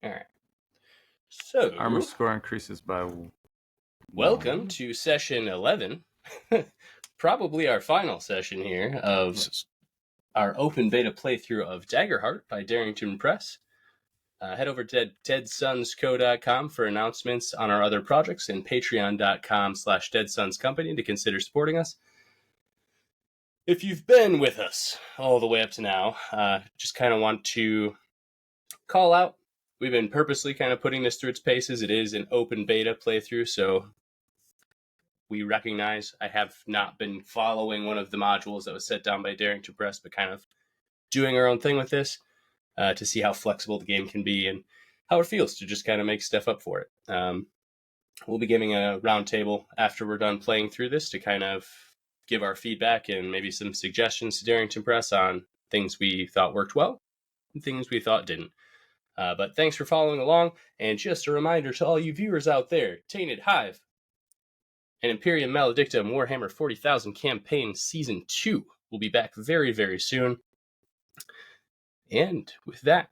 All right. So, Armor score increases by welcome 1. to session 11. Probably our final session here of our open beta playthrough of Daggerheart by Darrington Press. Head over to deadsonsco.com for announcements on our other projects and patreon.com/deadsonscompany to consider supporting us. If you've been with us all the way up to now, just kind of want to call out, we've been purposely kind of putting this through its paces. It is an open beta playthrough, so we recognize I have not been following one of the modules that was set down by Darrington Press, but kind of doing our own thing with this to see how flexible the game can be and how it feels to just kind of make stuff up for it. We'll be giving a roundtable after we're done playing through this to kind of give our feedback and maybe some suggestions to Darrington Press on things we thought worked well and things we thought didn't. But thanks for following along, and just a reminder to all you viewers out there, Tainted Hive and Imperium Maledictum Warhammer 40,000 Campaign Season 2 will be back very, very soon. And with that,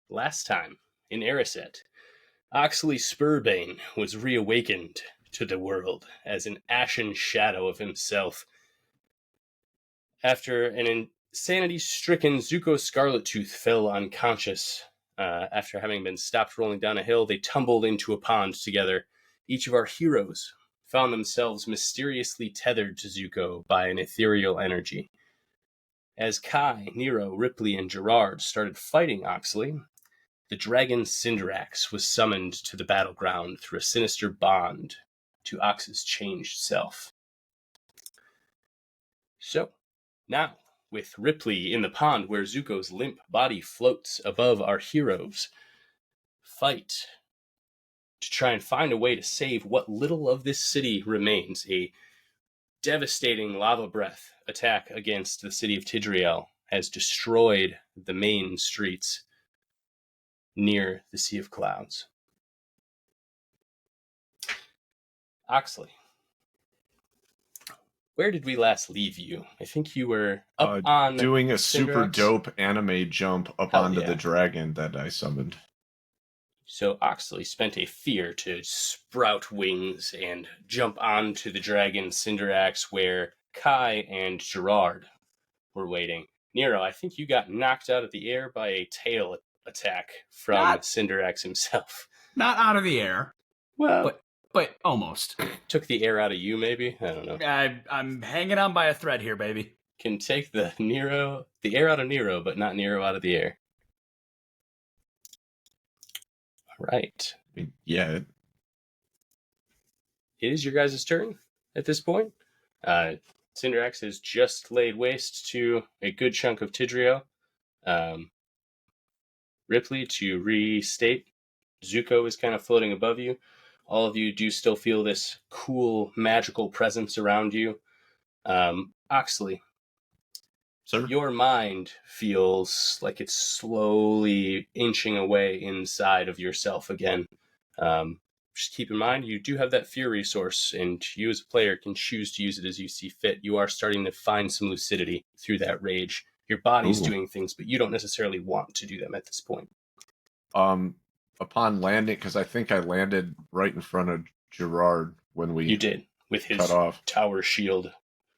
last time in Erised, Oxley Spurbane was reawakened to the world as an ashen shadow of himself. After an insanity-stricken Zuko Scarlettooth fell unconscious, after having been stopped rolling down a hill, they tumbled into a pond together. Each of our heroes found themselves mysteriously tethered to Zuko by an ethereal energy. As Kai, Nero, Ripley, and Gerard started fighting Oxley, the dragon Cinderax was summoned to the battleground through a sinister bond to Ox's changed self. So, now, with Ripley in the pond where Zuko's limp body floats above our heroes, fight to try and find a way to save what little of this city remains. A devastating lava breath attack against the city of Tidriel has destroyed the main streets near the Sea of Clouds. Oxley, where did we last leave you? I think you were up on doing a super Cinderax. dope anime jump up Hell onto yeah. the dragon that I summoned. So Oxley spent a fear to sprout wings and jump onto the dragon Cinderax where Kai and Gerard were waiting. Nero, I think you got knocked out of the air by a tail attack from Cinderax himself. Not out of the air. Well, but almost. Took the air out of you, maybe? I don't know. I'm hanging on by a thread here, baby. Can take the air out of Nero, but not Nero out of the air. All right. Yeah. It is your guys' turn at this point. Cinderax has just laid waste to a good chunk of Tidriel. Ripley, to restate, Zuko is kind of floating above you. All of you do still feel this cool, magical presence around you. Oxley, Sir? your mind feels like it's slowly inching away inside of yourself again. Just keep in mind, you do have that fear resource, and you as a player can choose to use it as you see fit. You are starting to find some lucidity through that rage. Your body's doing things, but you don't necessarily want to do them at this point. Upon landing, because I think I landed right in front of Gerard when we... You did, with his cut off. tower shield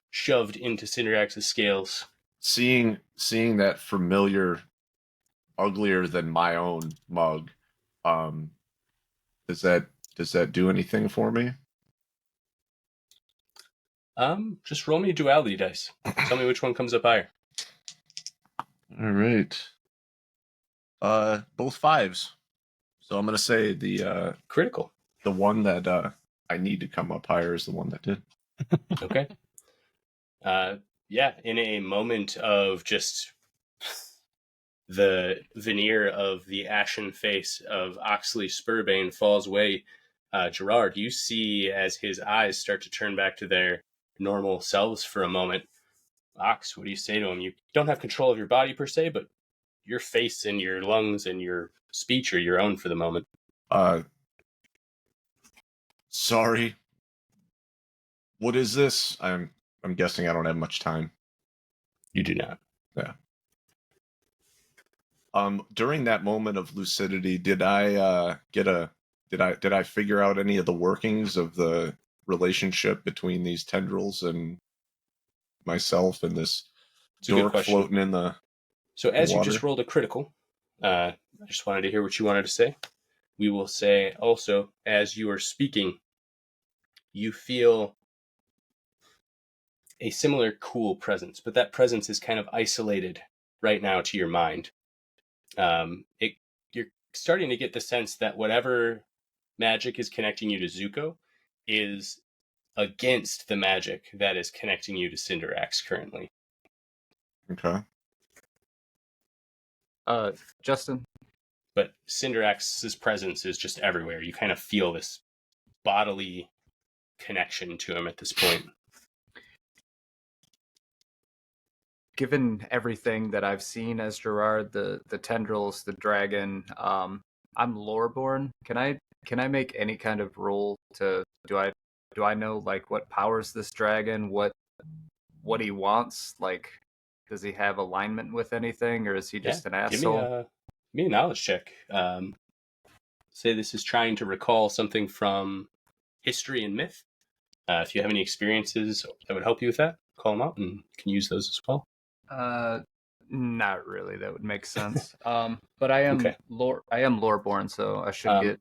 shoved into Cinderax's scales. Seeing that familiar, uglier than my own mug, does that do anything for me? Just roll me a duality dice. Tell me which one comes up higher. All right. Both 5s. So I'm gonna say the critical. The one that I need to come up higher is the one that did. Okay. Yeah, in a moment of just the veneer of the ashen face of Oxley Spurbane falls away, Gerard, you see as his eyes start to turn back to their normal selves for a moment. Ox, what do you say to him? You don't have control of your body per se, but your face and your lungs and your speech are your own for the moment. Sorry. What is this? I'm guessing I don't have much time. You do not. Yeah. During that moment of lucidity, did I did I figure out any of the workings of the relationship between these tendrils and myself and this It's a good dork question. floating in the So as you water? just rolled a critical, I just wanted to hear what you wanted to say. We will say also, as you are speaking, you feel a similar cool presence, but that presence is kind of isolated right now to your mind. You're starting to get the sense that whatever magic is connecting you to Zuko is against the magic that is connecting you to Cinderax currently. Okay. Justin, But Cinderax's presence is just everywhere. You kind of feel this bodily connection to him at this point. given everything that I've seen as Gerard, the tendrils, the dragon, I'm loreborn. Can I make any kind of roll to do I know like what powers this dragon, what he wants? Like, does he have alignment with anything, or is he just an asshole? Give me a knowledge check. Say this is trying to recall something from history and myth. If you have any experiences that would help you with that, call them out and you can use those as well. Not really. That would make sense. But I am Okay. loreborn, so I should get.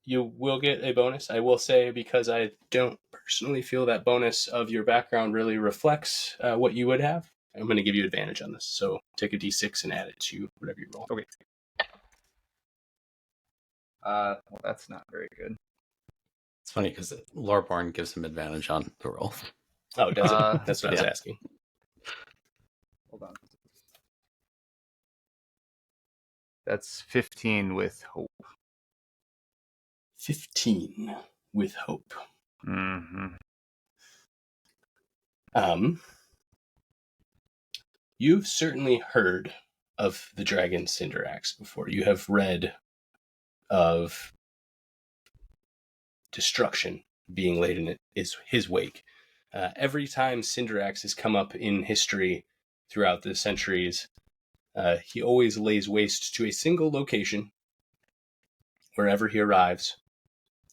You will get a bonus. I will say, because I don't personally feel that bonus of your background really reflects what you would have, I'm going to give you advantage on this. So take a d6 and add it to whatever you roll. Okay. Well, that's not very good. It's funny because Loreborn gives him advantage on the roll. Oh, does it? That's what I was yeah. asking. Hold on. That's 15 with hope. 15 with hope. Mm-hmm. You've certainly heard of the dragon Cinderax before. You have read of destruction being laid in his wake. Every time Cinderax has come up in history throughout the centuries, he always lays waste to a single location wherever he arrives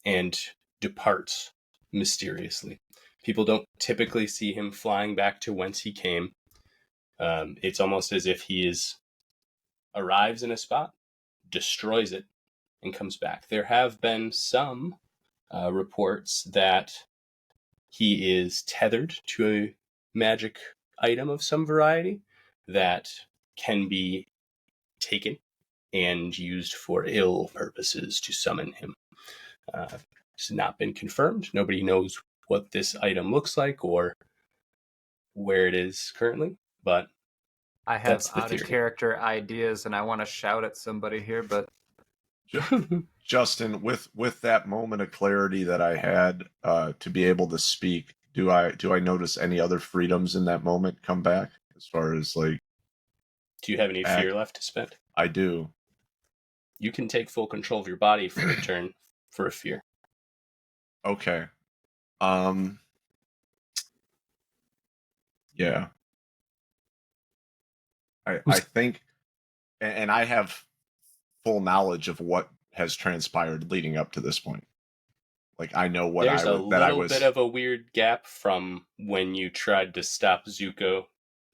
and departs mysteriously. People don't typically see him flying back to whence he came. It's almost as if he arrives in a spot, destroys it, and comes back. There have been some reports that he is tethered to a magic item of some variety that can be taken and used for ill purposes to summon him. It's not been confirmed. Nobody knows what this item looks like or where it is currently, but I have that's the out theory. of character ideas, and I want to shout at somebody here, but Justin, with that moment of clarity that I had to be able to speak, do I notice any other freedoms in that moment come back as far as like? Do you have any fear left to spend? I do. You can take full control of your body for a turn for a fear. Okay. Yeah. I think, and I have full knowledge of what has transpired leading up to this point. Like I know what There's I was. That I was. bit of a weird gap from when you tried to stop Zuko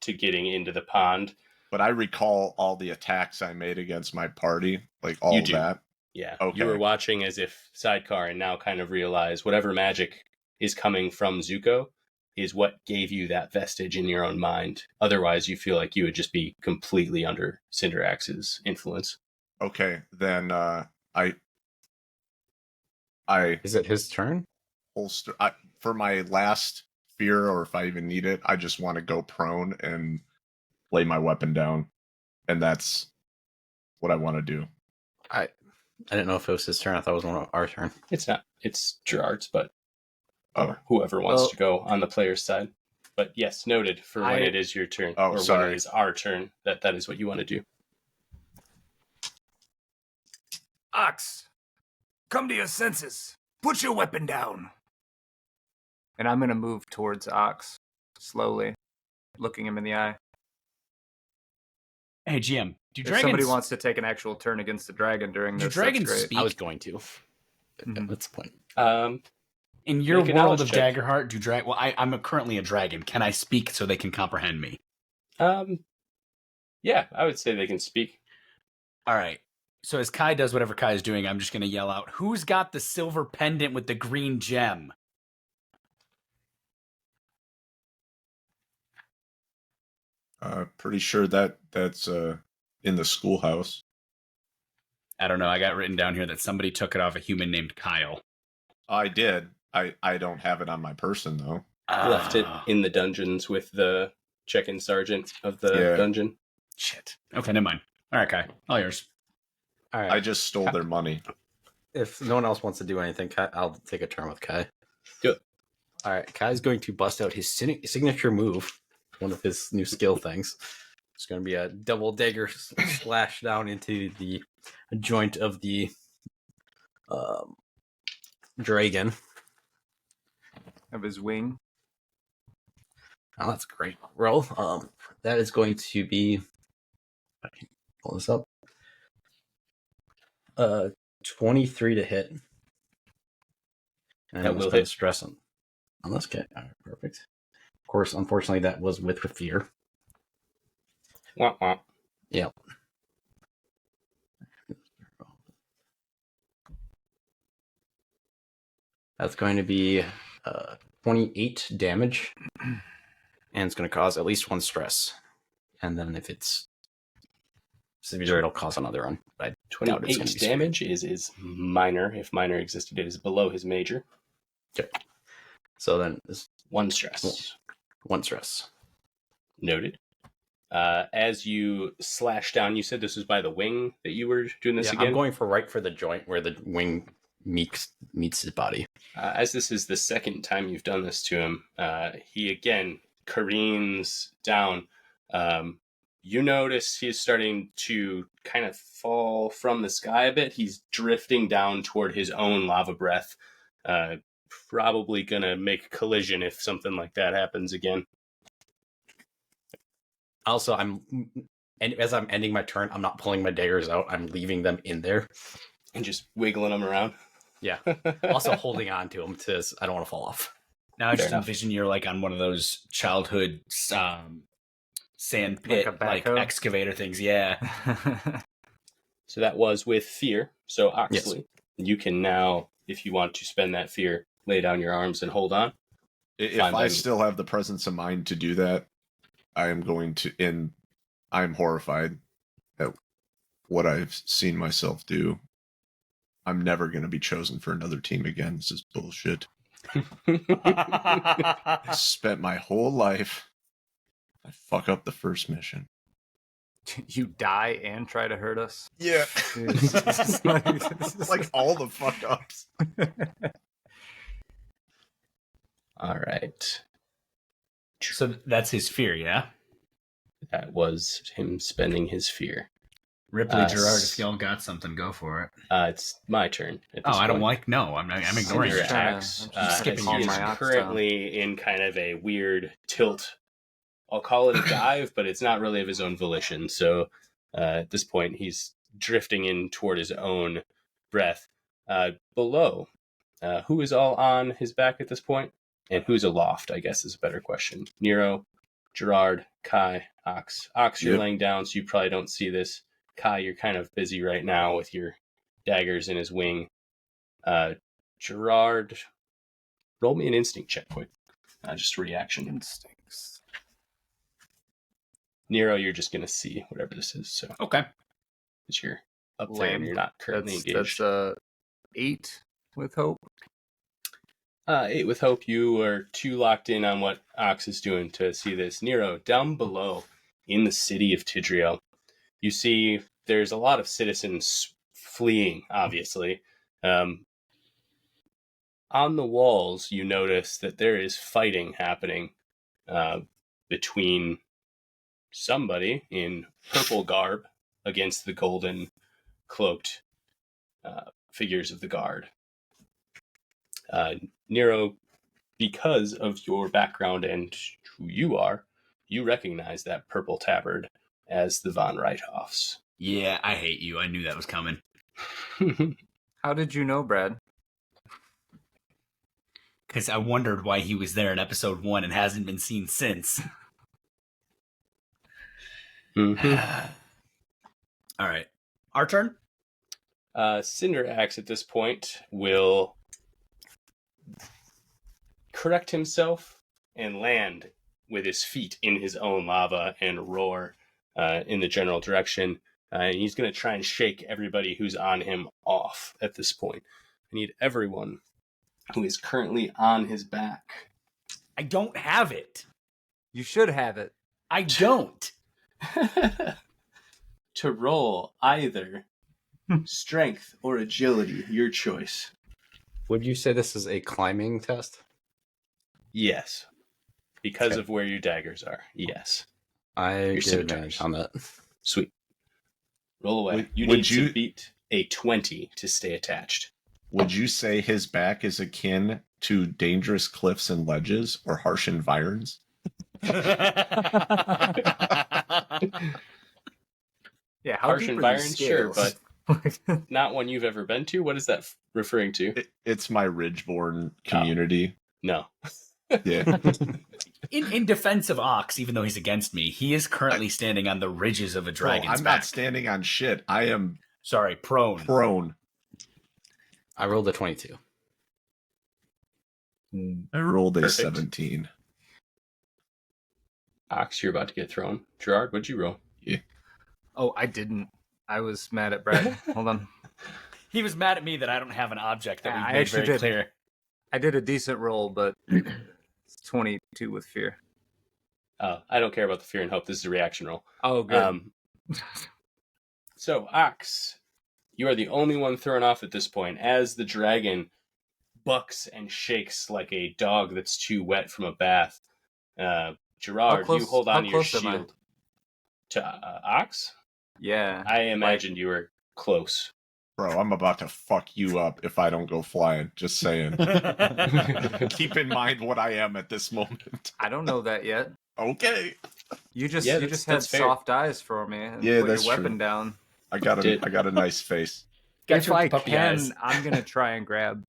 to getting into the pond. But I recall all the attacks I made against my party, like all You do. that. Yeah. Okay. You were watching as if Sidecar and now kind of realize whatever magic is coming from Zuko is what gave you that vestige in your own mind. Otherwise, you feel like you would just be completely under Cinderax's influence. Okay, then I Is it his turn? holster for my last fear, or if I even need it, I just want to go prone and lay my weapon down, and that's what I want to do. I didn't know if it was his turn. I thought it was our turn. It's not. It's Gerard's, but Oh. or whoever wants Well- to go on the player's side. But yes, noted for when it is your turn, Oh, or sorry. when it is our turn, that is what you want to do. Ox, come to your senses. Put your weapon down. and I'm gonna move towards Ox slowly, looking him in the eye. Hey, GM, If dragons? somebody wants to take an actual turn against the dragon during Do this, dragons that's great. speak? I was going to. Mhm. That's the point. In your Make a world knowledge of check. Daggerheart, I'm currently a dragon. Can I speak so they can comprehend me? Yeah, I would say they can speak. All right. So as Kai does whatever Kai is doing, I'm just going to yell out, "Who's got the silver pendant with the green gem?" Pretty sure that's in the schoolhouse. I don't know. I got written down here that somebody took it off a human named Kyle. I did. I don't have it on my person though. Left it Ah, in the dungeons with the check-in sergeant of the Yeah. dungeon. shit. Okay, never mind. All right, Kai. All yours. All right. I just stole their money. If no one else wants to do anything, I'll take a turn with Kai. Good. All right. Kai's going to bust out his signature move, one of his new skill things. It's going to be a double dagger slash down into the joint of the dragon. Of his wing. Oh, that's a great roll. That is going to be. I can pull this up. 23 to hit. And That I'm will just going hit. to stress on this kit. All right, perfect. Of course, unfortunately, that was with fear. Wah, wah. Yep. That's going to be 28 damage, and it's going to cause at least one stress. And then if it's severe, it'll cause another one. I doubt it's going to 28 be severe. damage is minor. If minor existed, it is below his major. So then it's One stress. one stress. Noted. As you slash down, you said this was by the wing that you were doing this again? I'm going right for the joint where the wing meets his body. As this is the second time you've done this to him, he again careens down. You notice he's starting to kind of fall from the sky a bit. He's drifting down toward his own lava breath. Probably going to make a collision if something like that happens again. Also, and as I'm ending my turn, I'm not pulling my daggers out. I'm leaving them in there. And just wiggling them around. Yeah. Also holding on to them I don't want to fall off. Now I just enough. envision you're like on one of those childhood sand pit, Like a like backhoe? excavator things. Yeah. So that was with fear. So Oxley, you can now, if you want to spend that fear, lay down your arms and hold on. If Fine, I then. still have the presence of mind to do that, I am going to. And I'm horrified at what I've seen myself do. I'm never going to be chosen for another team again. This is bullshit. I spent my whole life. I fuck up the first mission. You die and try to hurt us? Yeah. It's like all the fuck ups. All right. So that's his fear, yeah? That was him spending his fear. Ripley, Uh, Gerard, if y'all got something, go for it. It's my turn. At Oh, this I don't point. like, no, I'm ignoring Your it. attacks. I'm just skipping he your is turn. currently in kind of a weird tilt. I'll call it a dive, but it's not really of his own volition. So at this point, he's drifting in toward his own breath. Below, who is all on his back at this point? And who's aloft, I guess, is a better question. Nero, Gerard, Kai, Ox. Ox, you're Yep. laying down, so you probably don't see this. Kai, you're kind of busy right now with your daggers in his wing. Gerard, roll me an instinct check quick. Just a reaction. Instincts. Nero, you're just going to see whatever this is. So Okay. because you're up there and Lamb. you're not currently engaged. That's 8 with hope. 8 with hope. You are too locked in on what Ox is doing to see this. Nero, down below in the city of Tidrio, you see there's a lot of citizens fleeing, obviously. On the walls, you notice that there is fighting happening between somebody in purple garb against the golden cloaked figures of the guard. Nero, because of your background and who you are, you recognize that purple tabard as the von Reithoffs. Yeah, I hate you. I knew that was coming. How did you know, Brad? Because I wondered why he was there in episode 1 and hasn't been seen since. Mhm. All right. Our turn? Cinder Axe at this point will correct himself and land with his feet in his own lava and roar in the general direction. And he's going to try and shake everybody who's on him off at this point. I need everyone who is currently on his back. I don't have it. You should have it. I don't. To roll either strength or agility, your choice. Would you say this is a climbing test? Yes. Because Okay. of where your daggers are. Yes. I Your get scimitars. advantage on that. Sweet. Roll away. Would- You would need to you- beat a 20 to stay attached. Would you say his back is akin to dangerous cliffs and ledges or harsh environs? Yeah, how Harsh deep are these environs, sure, scales? Not one you've ever been to? What is that referring to? It's my Ridgeborn community. No. Yeah. In defense of Ox, even though he's against me, he is currently standing on the ridges of a Bro, dragon's I'm back. not standing on shit. I am Sorry, prone. prone. I rolled a 22. I rolled a Perfect. 17. Ox, you're about to get thrown. Gerard, what'd you roll? Oh, I didn't. I was mad at Brad. Hold on. He was mad at me that I don't have an object that Yeah, we I made actually very did. clear. I did a decent roll, but it's 22 with fear. I don't care about the fear and hope. This is a reaction roll. Oh, good. So, Ox, you are the only one thrown off at this point as the dragon bucks and shakes like a dog that's too wet from a bath. Gerard, close- you hold how on to your close am I? shield. To Ox? Yeah. I imagined you were close. Bro, I'm about to fuck you up if I don't go flying. Just saying. Keep in mind what I am at this moment. I don't know that yet. Okay. You just Yeah, you that's- just had that's fair. soft eyes for me. And Yeah, put that's your weapon true. down. I got Did- a nice face. Got If your I puppy can, eyes. I'm gonna try and grab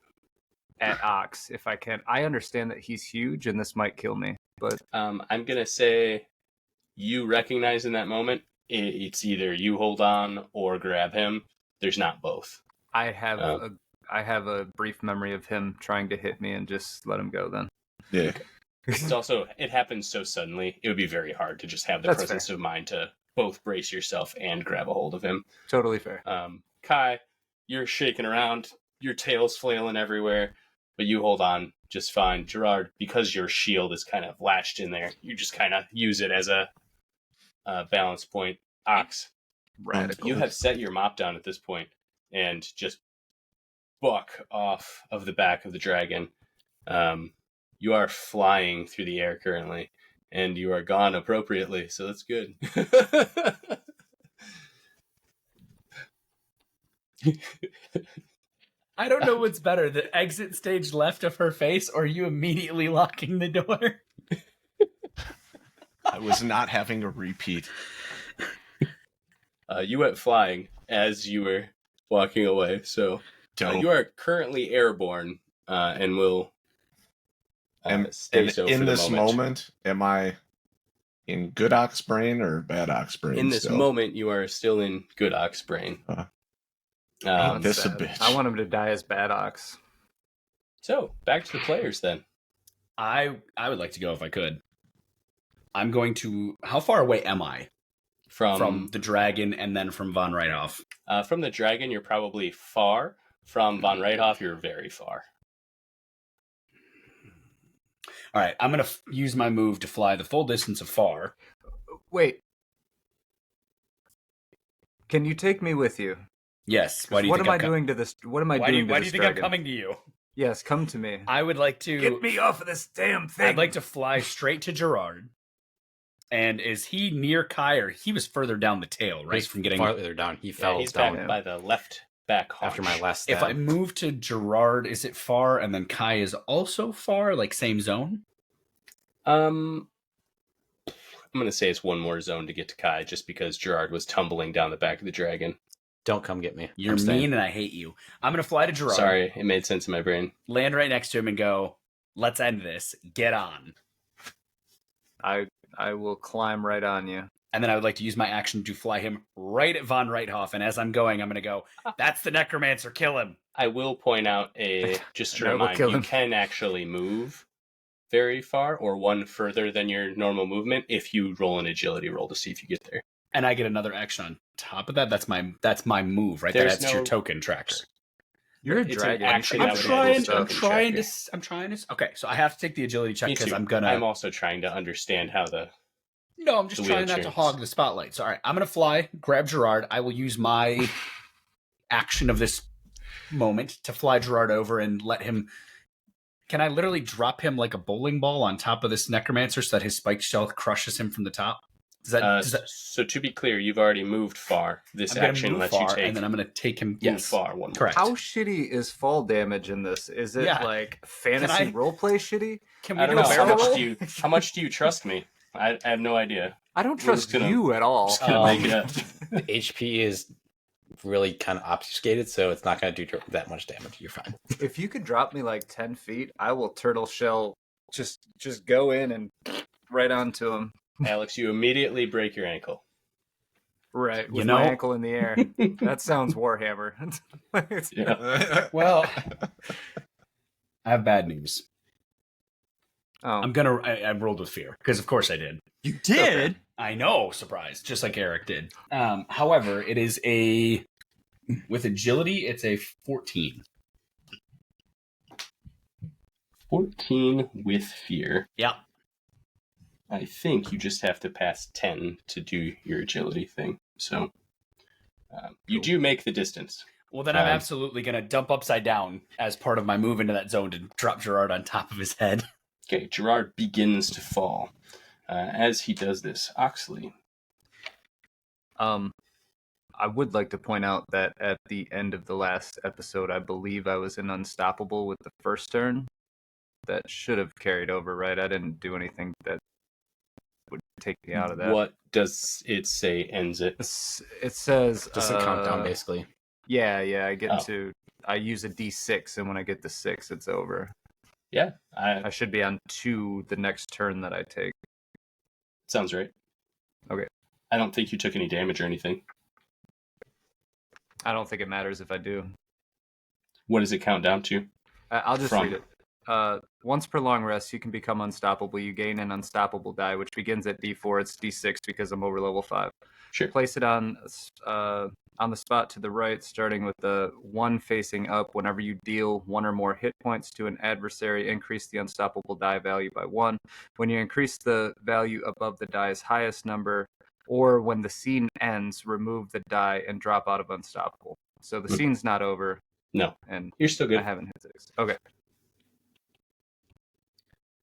at Ox if I can. I understand that he's huge and this might kill me, but I'm going to say you recognize in that moment it's either you hold on or grab him. There's not both. I have Oh. I have a brief memory of him trying to hit me and just let him go then. Yeah. It's also, it happens so suddenly, it would be very hard to just have the That's presence of mind to both brace yourself and grab a hold of him. Totally fair. Kai, you're shaking around, your tail's flailing everywhere, but you hold on just fine. Gerard, because your shield is kind of latched in there, you just kind of use it as a balance point. Ox, Radical. you have set your mop down at this point and just buck off of the back of the dragon. You are flying through the air currently, and you are gone appropriately, so that's good. I don't know what's better, the exit stage left of her face or you immediately locking the door. I was not having a repeat. You went flying as you were walking away, so Dope. you are currently airborne and will stay And so in for the this moment, am I in good ox brain or bad ox brain? In this still? moment, you are still in good ox brain. Ain't this a Sad. bitch? I want him to die as Bad Ox. So back to the players then. I would like to go if I could. I'm going to. How far away am I from the dragon and then from Von Reithoff? From the dragon, you're probably far. From Von Reithoff, you're very far. All right, I'm going to use my move to fly the full distance of far. Wait. Can you take me with you? Yes. Why do you What think am I'm I doing to this? What am I Why do doing you, to why do this you think dragon? I'm coming to you? Yes, come to me. I would like to. Get me off of this damn thing. I'd like to fly straight to Gerard. And is he near Kai, or he was further down the tail, right? He's From getting. farther down. He fell He's down back by the left back haunch. after my last If stab. I move to Gerard, is it far? And then Kai is also far, like same zone? I'm going to say it's one more zone to get to Kai, just because Gerard was tumbling down the back of the dragon. Don't come get me. You're mean and I hate you. I'm going to fly to Gerard. Sorry, it made sense in my brain. Land right next to him and go, let's end this. Get on. I will climb right on you. And then I would like to use my action to fly him right at Von Reithoff. And as I'm going, I'm going to go, that's the Necromancer. Kill him. I will point out just to remind you can actually move very far or one further than your normal movement if you roll an agility roll to see if you get there. And I get another action on top of that. That's my move, right? That's your token tracker. You're a dragon. I'm trying to. Okay, so I have to take the agility check because I'm also trying to understand how the. No, I'm just trying not to hog the spotlight. So, all right, I'm going to fly, grab Gerard. I will use my action of this moment to fly Gerard over and let him. Can I literally drop him like a bowling ball on top of this necromancer so that his spike shell crushes him from the top? So to be clear, you've already moved far. This action lets you take, and then I'm going to take him far. One correct. How shitty is fall damage in this? Is it like fantasy roleplay shitty? Can we do a barrel roll? How much do you trust me? I have no idea. I don't trust you at all. HP is really kind of obfuscated, so it's not going to do that much damage. You're fine. If you could drop me like 10 feet, I will turtle shell just go in and right onto him. Alex, you immediately break your ankle. Right, with my ankle in the air. That sounds Warhammer. Well, I have bad news. Oh. I rolled with fear because of course I did. You did? Okay. I know, surprise, just like Eric did. However, it is with agility, it's a 14. 14 with fear. Yeah. I think you just have to pass 10 to do your agility thing. So you do make the distance. Well, then I'm absolutely going to dump upside down as part of my move into that zone to drop Gerard on top of his head. Okay, Gerard begins to fall. As he does this, Oxley. I would like to point out that at the end of the last episode, I believe I was in Unstoppable with the first turn. That should have carried over, right? I didn't do anything that would take me out of that. What does it say ends it? It says... Just a countdown, basically. Yeah, I use a D6, and when I get the 6, it's over. Yeah. I should be on 2 the next turn that I take. Sounds right. Okay. I don't think you took any damage or anything. I don't think it matters if I do. What does it count down to? I'll just read it. Once per long rest, you can become unstoppable. You gain an unstoppable die, which begins at D4. It's D6 because I'm over level 5. Sure. Place it on the spot to the right, starting with the 1 facing up. Whenever you deal 1 or more hit points to an adversary, increase the unstoppable die value by 1. When you increase the value above the die's highest number, or when the scene ends, remove the die and drop out of unstoppable. So the scene's not over. No. And you're still good. I haven't hit 6. Okay.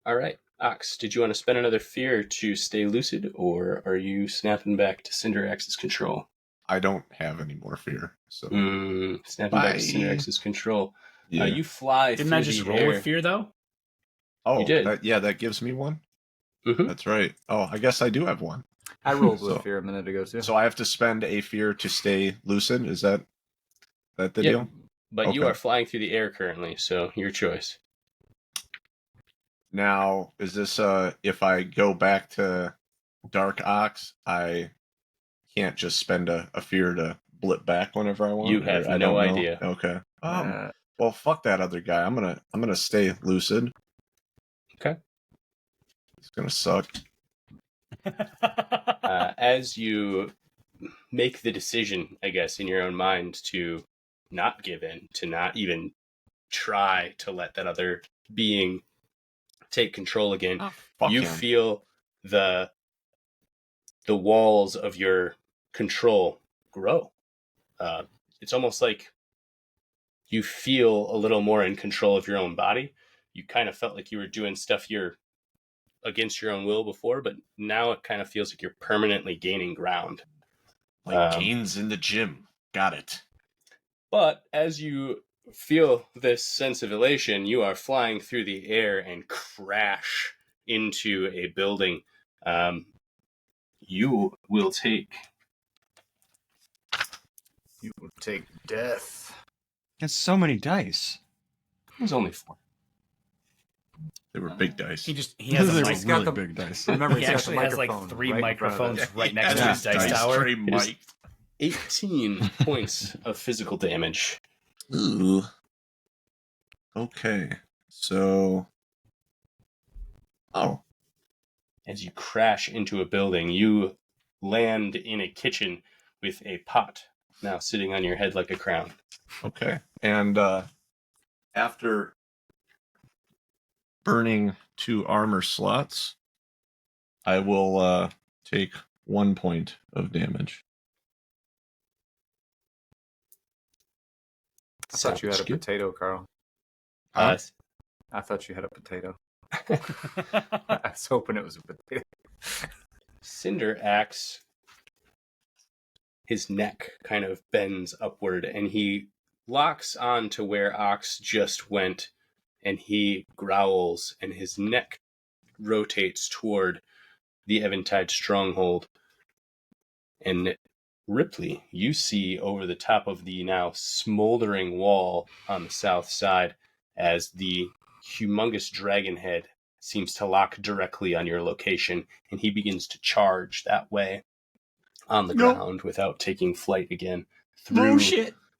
All right. Ox, did you want to spend another fear to stay lucid, or are you snapping back to Cinderax's control? I don't have any more fear. So snapping back to Cinderax's control. Yeah. You fly. Didn't I just roll with fear though? Oh, you did. That gives me 1. Mm-hmm. That's right. Oh, I guess I do have 1. I rolled with fear a minute ago too. So I have to spend a fear to stay lucid. Is that the deal? But you are flying through the air currently, so your choice. Now, is this if I go back to Dark Ox, I can't just spend a fear to blip back whenever I want? You have no idea. Okay. Well, fuck that other guy. I'm gonna stay lucid. Okay. It's gonna suck. As you make the decision, I guess, in your own mind to not give in, to not even try to let that other being take control again, feel the walls of your control grow. It's almost like you feel a little more in control of your own body. You kind of felt like you were doing stuff you're against your own will before, but now it kind of feels like you're permanently gaining ground. Like gains in the gym. Got it. But as you feel this sense of elation, you are flying through the air and crash into a building. You will take... You will take death. That's so many dice. It was only 4. They were big dice. He has They a were mic. really big dice. Remember, He he's got the actually has like microphone 3 right in front of microphones him. right next to his dice tower. Pretty mic. 18 points of physical damage. Ooh. Okay. So. Oh. As you crash into a building, you land in a kitchen with a pot now sitting on your head like a crown. Okay. And after burning 2 armor slots, I will take 1 point of damage. I thought you had a Sounds good. potato, Carl. Uh, I thought you had a potato. I was hoping it was a potato. Cinder Axe, his neck kind of bends upward and he locks on to where Ox just went, and he growls and his neck rotates toward the Eventide stronghold. And Ripley, you see over the top of the now smoldering wall on the south side as the humongous dragon head seems to lock directly on your location, and he begins to charge that way on the ground without taking flight again through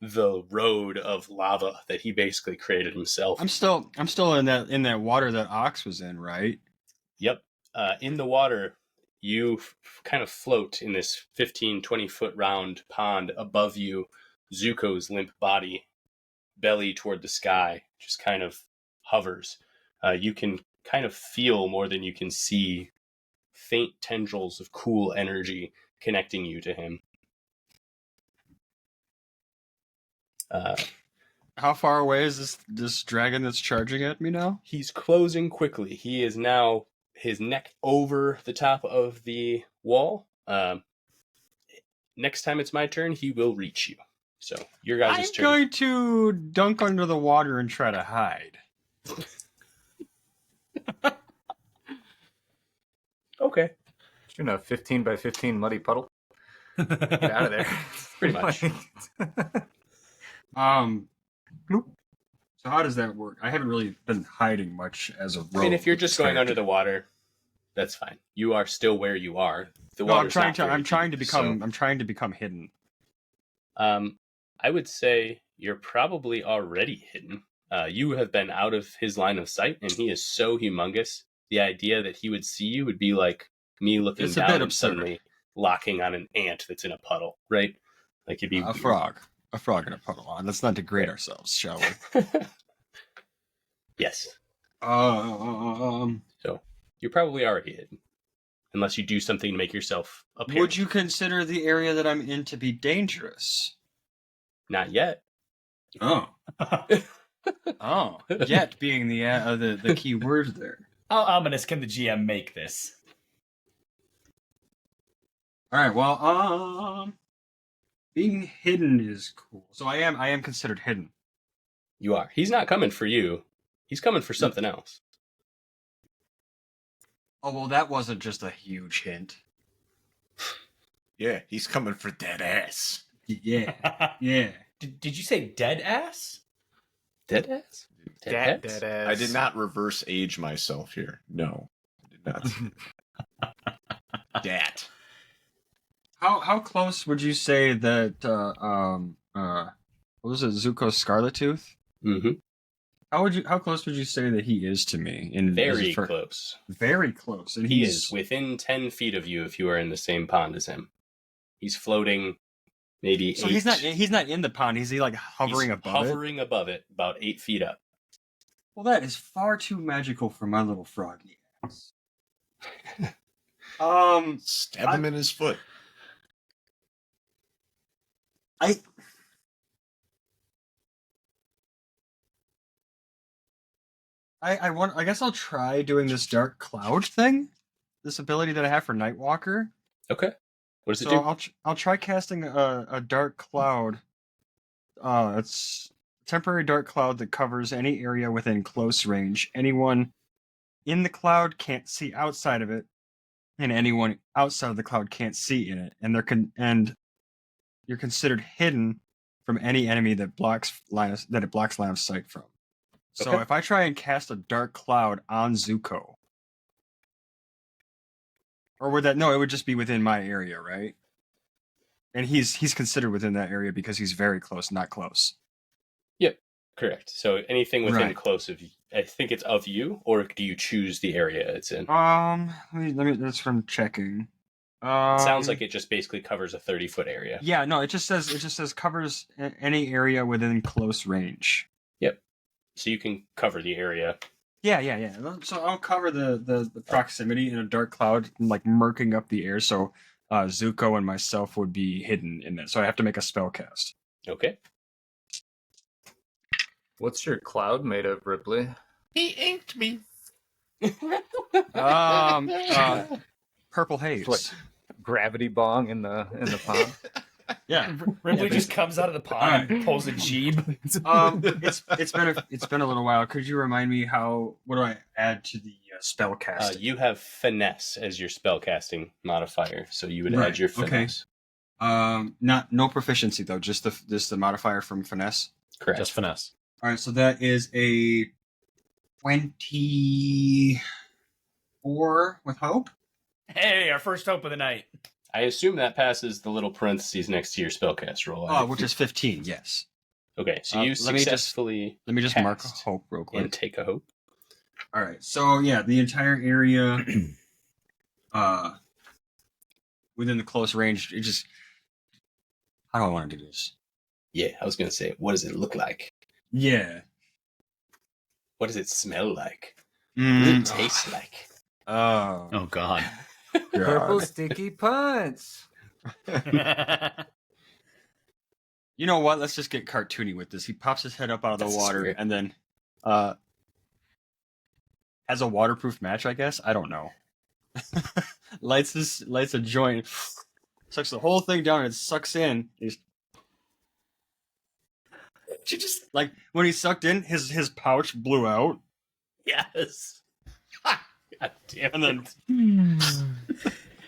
the road of lava that he basically created himself. I'm still in that water that Ox was in, right? Yep. In the water, you kind of float in this 15, 20-foot round pond. Above you, Zuko's limp body, belly toward the sky, just kind of hovers. You can kind of feel more than you can see faint tendrils of cool energy connecting you to him. How far away is this dragon that's charging at me now? He's closing quickly. He is now his neck over the top of the wall. Next time it's my turn, he will reach you. So your guys' turn. I'm going to dunk under the water and try to hide. Okay. You're in a 15 by 15 muddy puddle. Get out of there. Pretty much. Bloop. So how does that work? I haven't really been hiding much as a rogue. I mean, if you're just going under character. the water, that's fine. You are still where you are. The No, I'm water's trying not to. very I'm trying to deep, become. I'm trying to become hidden. so, I would say you're probably already hidden. You have been out of his line of sight, and he is so humongous. The idea that he would see you would be like me looking It's a down bit and absurd. suddenly locking on an ant that's in a puddle, right? Like it'd be A frog in a puddle. Let's not degrade ourselves, shall we? Yes. Um. So you're probably already hidden, unless you do something to make yourself apparent. Would you consider the area that I'm in to be dangerous? Not yet. Oh. Oh. Yet being the key word there. How ominous can the GM make this? All right. Well, being hidden is cool. So I am considered hidden. You are. He's not coming for you. He's coming for something else. Oh well, that wasn't just a huge hint. Yeah, he's coming for dead ass. Yeah. Yeah. Did you say dead ass? Dead ass? Dead ass? ass. I did not reverse age myself here. No, I did not. Dat. How close would you say that what was it, Zuko's Scarlet Tooth? Mm-hmm. How close would you say that he is to me? Very close. Very close. And He is within 10 feet of you if you are in the same pond as him. He's floating maybe So 8. he's not in the pond, is he like hovering He's above it? hovering above it, about 8 feet up. Well, that is far too magical for my little froggy ass. Stab him in his foot. I guess I'll try doing this dark cloud thing. This ability that I have for Nightwalker. Okay. What does it So do? I'll try casting a dark cloud. It's a temporary dark cloud that covers any area within close range. Anyone in the cloud can't see outside of it, and anyone outside of the cloud can't see in it, and you're considered hidden from any enemy that it blocks line of sight from. So Okay. if I try and cast a dark cloud on Zuko, or would that? No, it would just be within my area, right? And he's considered within that area because he's very close, not close. Yep, correct. So anything within Right. close of, I think it's of you, or do you choose the area it's in? Let me. That's from checking. It sounds like it just basically covers a 30-foot area. Yeah, no, it just says covers any area within close range. Yep. So you can cover the area. Yeah. So I'll cover the proximity in a dark cloud, like murking up the air. So Zuko and myself would be hidden in that. So I have to make a spell cast. Okay. What's your cloud made of, Ripley? He inked me. Purple haze. What? Gravity bong in the pond. Yeah. Ripley just comes out of the pond and pulls a jeeb. It's been a little while. Could you remind me what do I add to the spell cast? You have finesse as your spellcasting modifier, so you would Right, add your okay. finesse. No proficiency though, just the modifier from finesse. Correct. Just finesse. All right, so that is a 24 with hope. Hey, our first hope of the night. I assume that passes the little parentheses next to your spellcast roll. Which is 15. Yes. Okay, so you let me just- successfully Let me just mark cast hope real quick. and take a hope. All right, so yeah, the entire area, within the close range. It just. How do I want to do this? Yeah, I was going to say, what does it look like? Yeah. What does it smell like? What does it taste like? Oh. Oh, God. Purple God. sticky punts. You know what? Let's just get cartoony with this. He pops his head up out of the That's water weird. and then has a waterproof match, I guess. I don't know. lights a joint, sucks the whole thing down, and it sucks in. She just like when he sucked in, his pouch blew out, Yes. God damn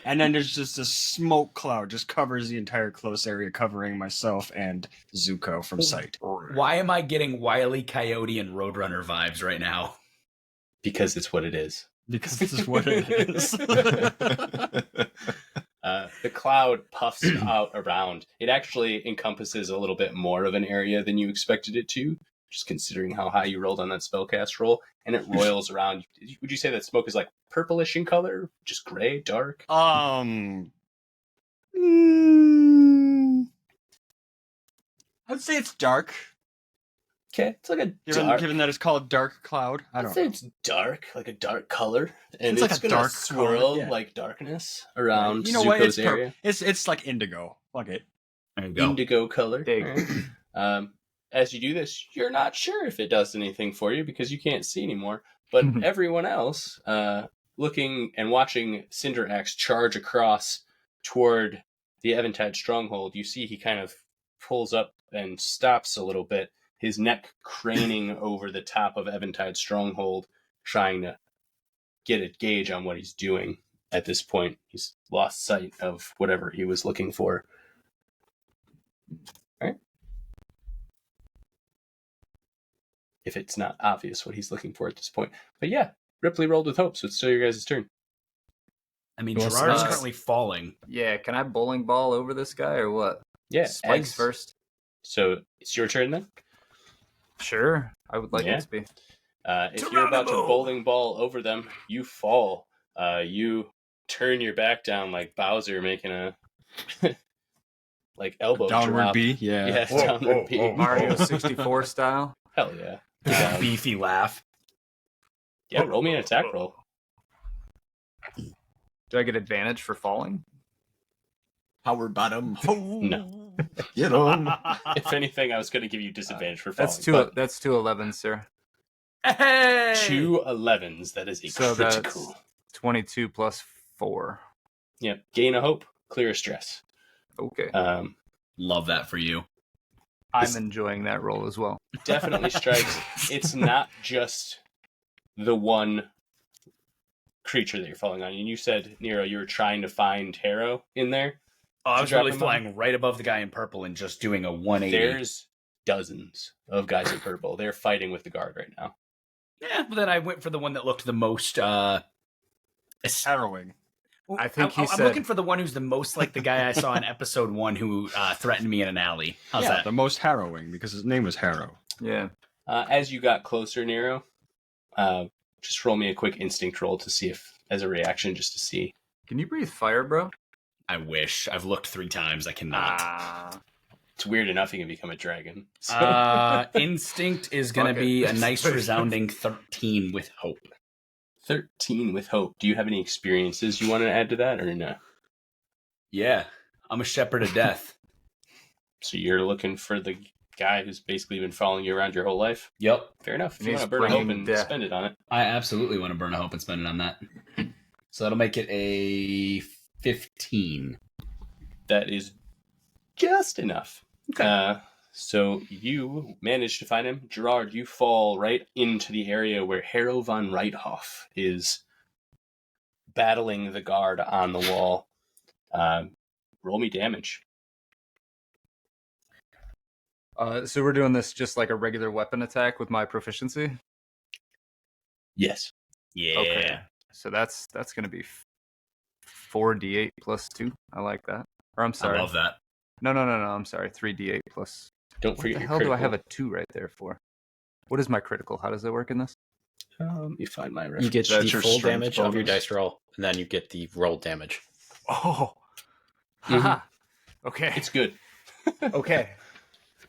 and then there's just a smoke cloud just covers the entire close area, covering myself and Zuko from sight. Why am I getting Wile E. Coyote and Roadrunner vibes right now? Because it's what it is. Because this is what it is. The cloud puffs out around. It actually encompasses a little bit more of an area than you expected it to, just considering how high you rolled on that spellcast roll. And it roils around. Would you say that smoke is like purplish in color? Just gray, dark? I'd say it's dark. Okay, it's like a dark. Given that it's called dark cloud, I I'd don't say know. it's dark, like a dark color, and It's it's, like a gonna dark swirl color, yeah. like darkness around You know what? Zuko's area. It's like indigo. Fuck it. There you go. Indigo color. Dig. As you do this, you're not sure if it does anything for you because you can't see anymore. But everyone else, looking and watching Cinder Axe charge across toward the Eventide stronghold, you see he kind of pulls up and stops a little bit, his neck craning over the top of Eventide stronghold, trying to get a gauge on what he's doing. At this point, he's lost sight of whatever he was looking for. All right. If it's not obvious what he's looking for at this point. But yeah, Ripley rolled with hope, so it's still your guys' turn. I mean, Well, Gerard is uh, currently falling. Yeah, can I bowling ball over this guy or what? Yeah, Spikes as- first. So it's your turn then? Sure, I would like Yeah. it to be. If you're about to bowling ball over them, you fall. You turn your back down like Bowser making a like elbow Downward drop. B. Yeah. Yeah, downward B. Mario 64 style. Hell yeah. Beefy laugh. Yeah, roll me an attack roll. Do I get advantage for falling? Power bottom. No. Get on. If anything, I was going to give you disadvantage for falling. That's two. but That's 211, sir. Hey! 2 11s. That is a So critical. that's 22 plus 4. Yep. Gain a hope. Clear a stress. Okay, Love that for you. I'm enjoying that roll as well. Definitely strikes. It's not just the one creature that you're falling on. And you said, Nero, you were trying to find Harrow in there. Oh, I to was drop really him flying right above the guy in purple and just doing a 180. There's dozens of guys in purple. They're fighting with the guard right now. Yeah, but then I went for the one that looked the most Harrowing. I think he I'm said- looking for the one who's the most like the guy I saw in episode 1 who threatened me in an alley. How's that? The most harrowing because his name was Harrow. Yeah. As you got closer, Nero, just roll me a quick instinct roll to see if, as a reaction, just to see. Can you breathe fire, bro? I wish. I've looked 3 times. I cannot. It's weird enough you can become a dragon. So. Instinct is going to Fuck it. be a nice resounding 13 with hope. 13 with hope. Do you have any experiences you want to add to that, or no? Yeah, I'm a shepherd of death. So you're looking for the guy who's basically been following you around your whole life? Yep. Fair enough. If And you he's want to burn a hope bringing and death. spend it on it. I absolutely want to burn a hope and spend it on that. So that'll make it a 15. That is just enough. Okay. So you manage to find him. Gerard, you fall right into the area where Harrow von Reithoff is battling the guard on the wall. Roll me damage. So we're doing this just like a regular weapon attack with my proficiency? Yes. Yeah. Okay. So that's going to be 4d8 plus 2. I like that. Or I'm sorry. I love that. No. I'm sorry. 3d8 plus. Don't What forget the your hell critical. do I have a 2 right there for? What is my critical? How does that work in this? Let me find my reference. You get That's the your full strength damage of your bonus. dice roll, and then you get the roll damage. Oh. Mhm. Haha. Okay. It's good. Okay.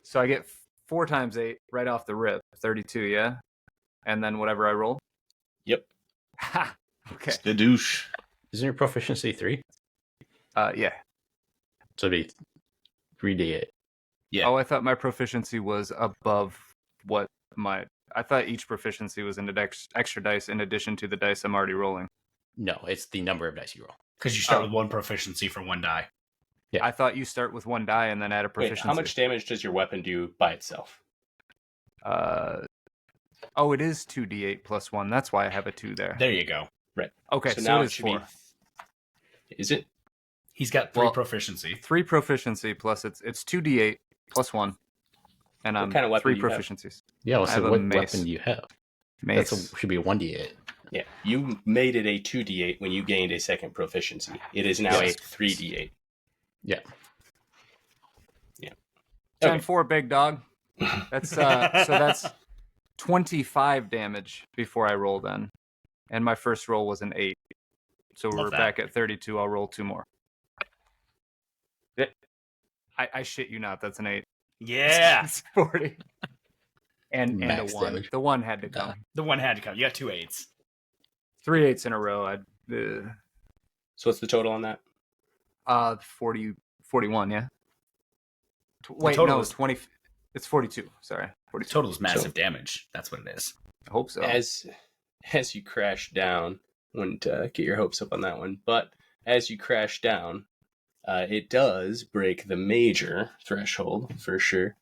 So I get 4 times 8 right off the rip. 32, yeah? And then whatever I roll? Yep. Ha! Okay. Skadoosh. Isn't your proficiency 3? Yeah. So it'd be 3d8. Yeah. Oh, I thought my proficiency was above what my... I thought each proficiency was an extra dice in addition to the dice I'm already rolling. No, it's the number of dice you roll. Because you start with 1 proficiency for 1 die. Yeah. I thought you start with 1 die and then add a Wait, proficiency. how much damage does your weapon do by itself? Oh, it is 2d8 plus 1. That's why I have a 2 there. There you go. Okay, So so, now it it is should 4. be... Is it? He's got 3 Well- proficiency. 3 proficiency plus it's 2d8 plus 1. And What I'm kind of weapon 3 do you have? proficiencies. Yeah, I so have a what mace. weapon do you have? Mace. Should be a 1d8. Yeah. You made it a 2d8 when you gained a second proficiency. It is now Yes. a 3d8. Yeah. Gen Okay. 4, big dog. That's so that's 25 damage before I roll then. And my first roll was an 8. So Love we're that. back at 32. I'll roll 2 more. I shit you not, that's an 8. Yeah. It's 40. And a Max 1. damage. The 1 had to come. The one had to come. You got 2 8s. 3 8s in a row. So what's the total on that? 41, yeah. Wait, total no, is- 20. It's 42. Sorry. 42. Total is massive damage. That's what it is. I hope so. As you crash down, wouldn't get your hopes up on that one, but as you crash down, it does break the major threshold for sure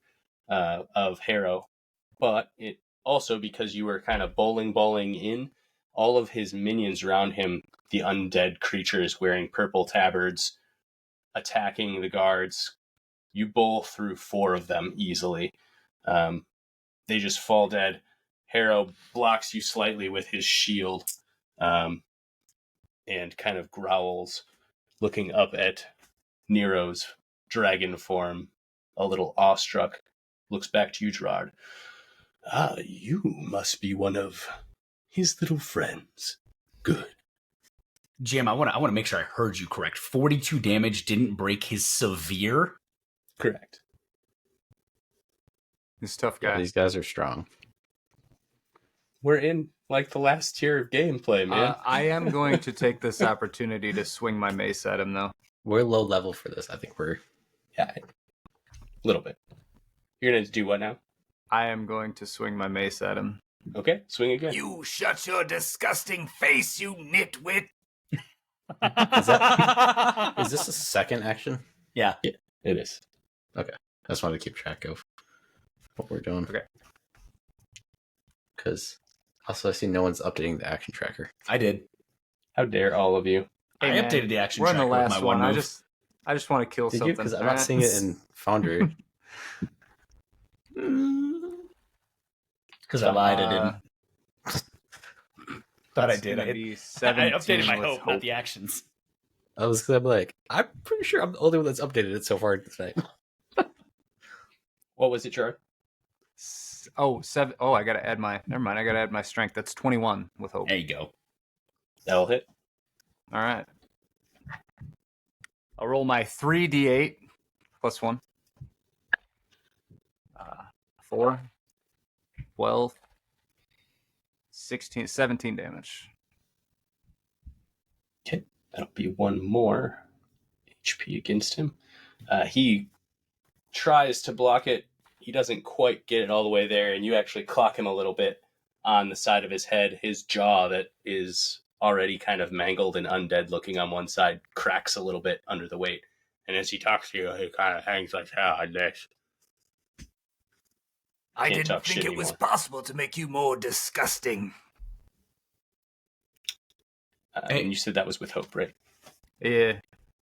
of Harrow, but it also, because you were kind of bowling in, all of his minions around him, the undead creatures wearing purple tabards, attacking the guards. You bowl through 4 of them easily. They just fall dead. Harrow blocks you slightly with his shield, and kind of growls, looking up at Nero's dragon form, a little awestruck. Looks back to you, Gerard. Ah, you must be one of his little friends. Good. Jim, I want to make sure I heard you correct. 42 damage didn't break his severe. Correct. He's a tough Yeah, guy. these guys are strong. We're in like the last tier of gameplay, man. I am going to take this opportunity to swing my mace at him, though. We're low level for this. I think we're... Yeah, a little bit. You're gonna do what now? I am going to swing my mace at him. Okay, swing again. You shut your disgusting face, you nitwit. Is this a second action? Yeah. It is. I just wanted to keep track of what we're doing. Okay. Because also I see no one's updating the action tracker. I did. How dare all of you? Hey, I man, updated the action we're on the tracker with last my one one. move. I just want to kill Did something. you? Because I'm not seeing it in Foundry. Because I lied, I Uh, didn't. Thought I it's did. gonna I be I 17 updated my with hope, not the actions. I was gonna be like, I'm pretty sure I'm the only one that's updated it so far tonight. What was it, Gerard? Oh, 7. Oh, I gotta add my. Never mind. I gotta add my strength. That's 21 with hope. There you go. That'll hit. All right. I'll roll my 3d8 plus 1. 4, 12, 16, 17 damage. Okay, that'll be one more HP against him. He tries to block it. He doesn't quite get it all the way there, and you actually clock him a little bit on the side of his head. His jaw, that is already kind of mangled and undead looking on one side, cracks a little bit under the weight. And as he talks to you, he kind of hangs like this. I Can't didn't talk think shit it was anymore. possible to make you more disgusting. And you said that was with hope, right? Yeah.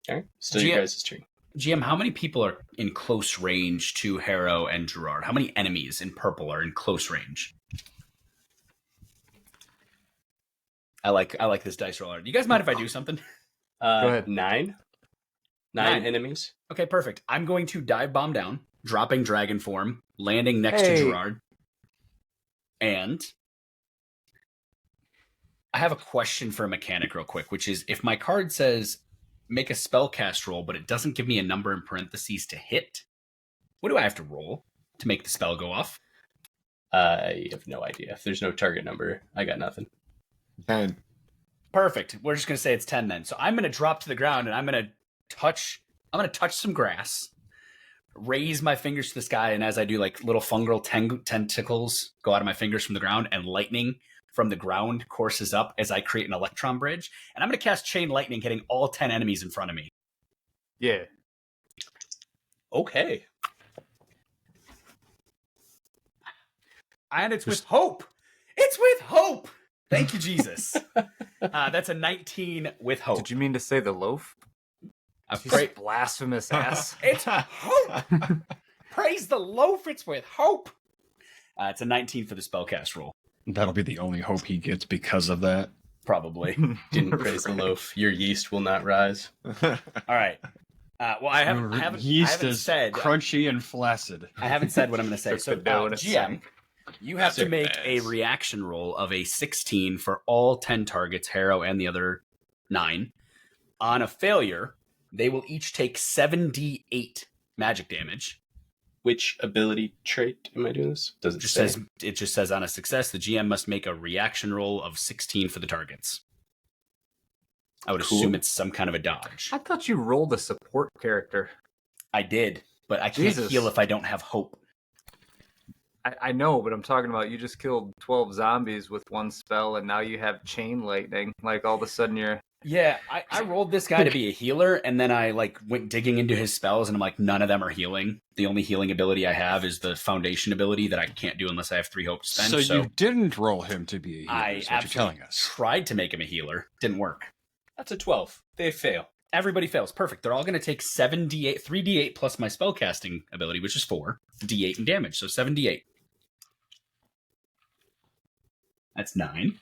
All right, still GM your guys' turn. GM, how many people are in close range to Harrow and Gerard? How many enemies in purple are in close range? I like this dice roller. Do you guys mind if I do something? Go ahead. 9 9 enemies. Okay, perfect. I'm going to dive bomb down, dropping dragon form, landing next to Gerard. And I have a question for a mechanic real quick, which is if my card says make a spell cast roll, but it doesn't give me a number in parentheses to hit, what do I have to roll to make the spell go off? I have no idea. If there's no target number, I got nothing. 10. Perfect. We're just going to say it's 10 then. So I'm going to drop to the ground and I'm going to touch some grass, raise my fingers to the sky, and as I do, like little fungal tentacles go out of my fingers from the ground, and lightning from the ground courses up as I create an electron bridge. And I'm going to cast Chain Lightning, hitting all 10 enemies in front of me. Yeah. Okay. And it's with hope. It's with hope. Thank you, Jesus. That's a 19 with hope. Did you mean to say the loaf? A You pra- blasphemous ass. It's hope. Praise the loaf. It's with hope. It's a 19 for the spellcast roll. That'll be the only hope he gets because of that. Probably. Didn't praise the loaf. Your yeast will not rise. All right. Well, I haven't Yeast is said crunchy and flaccid. I haven't said what I'm going to say. Took So, the dough and it GM, sank. you have to Sick make a ass. reaction roll of a 16 for all 10 targets, Harrow and the other 9. On a failure, they will each take 7d8 magic damage. Which ability trait am I doing this? Does it say? It just says on a success, the GM must make a reaction roll of 16 for the targets. I would Cool. assume it's some kind of a dodge. I thought you rolled a support character. I did, but I can't Jesus. heal if I don't have hope. I know, but I'm talking about you just killed 12 zombies with one spell, and now you have chain lightning. Like, all of a sudden you're... Yeah, I rolled this guy to be a healer, and then I went digging into his spells, and I'm like, none of them are healing. The only healing ability I have is the foundation ability that I can't do unless I have 3 hope to spend. So you didn't roll him to be a healer, I is what you're absolutely telling us. tried to make him a healer. Didn't work. That's a 12. They fail. Everybody fails. Perfect. They're all going to take 7d8, 3d8 plus my spellcasting ability, which is 4, d8 in damage. So 7d8. That's 9.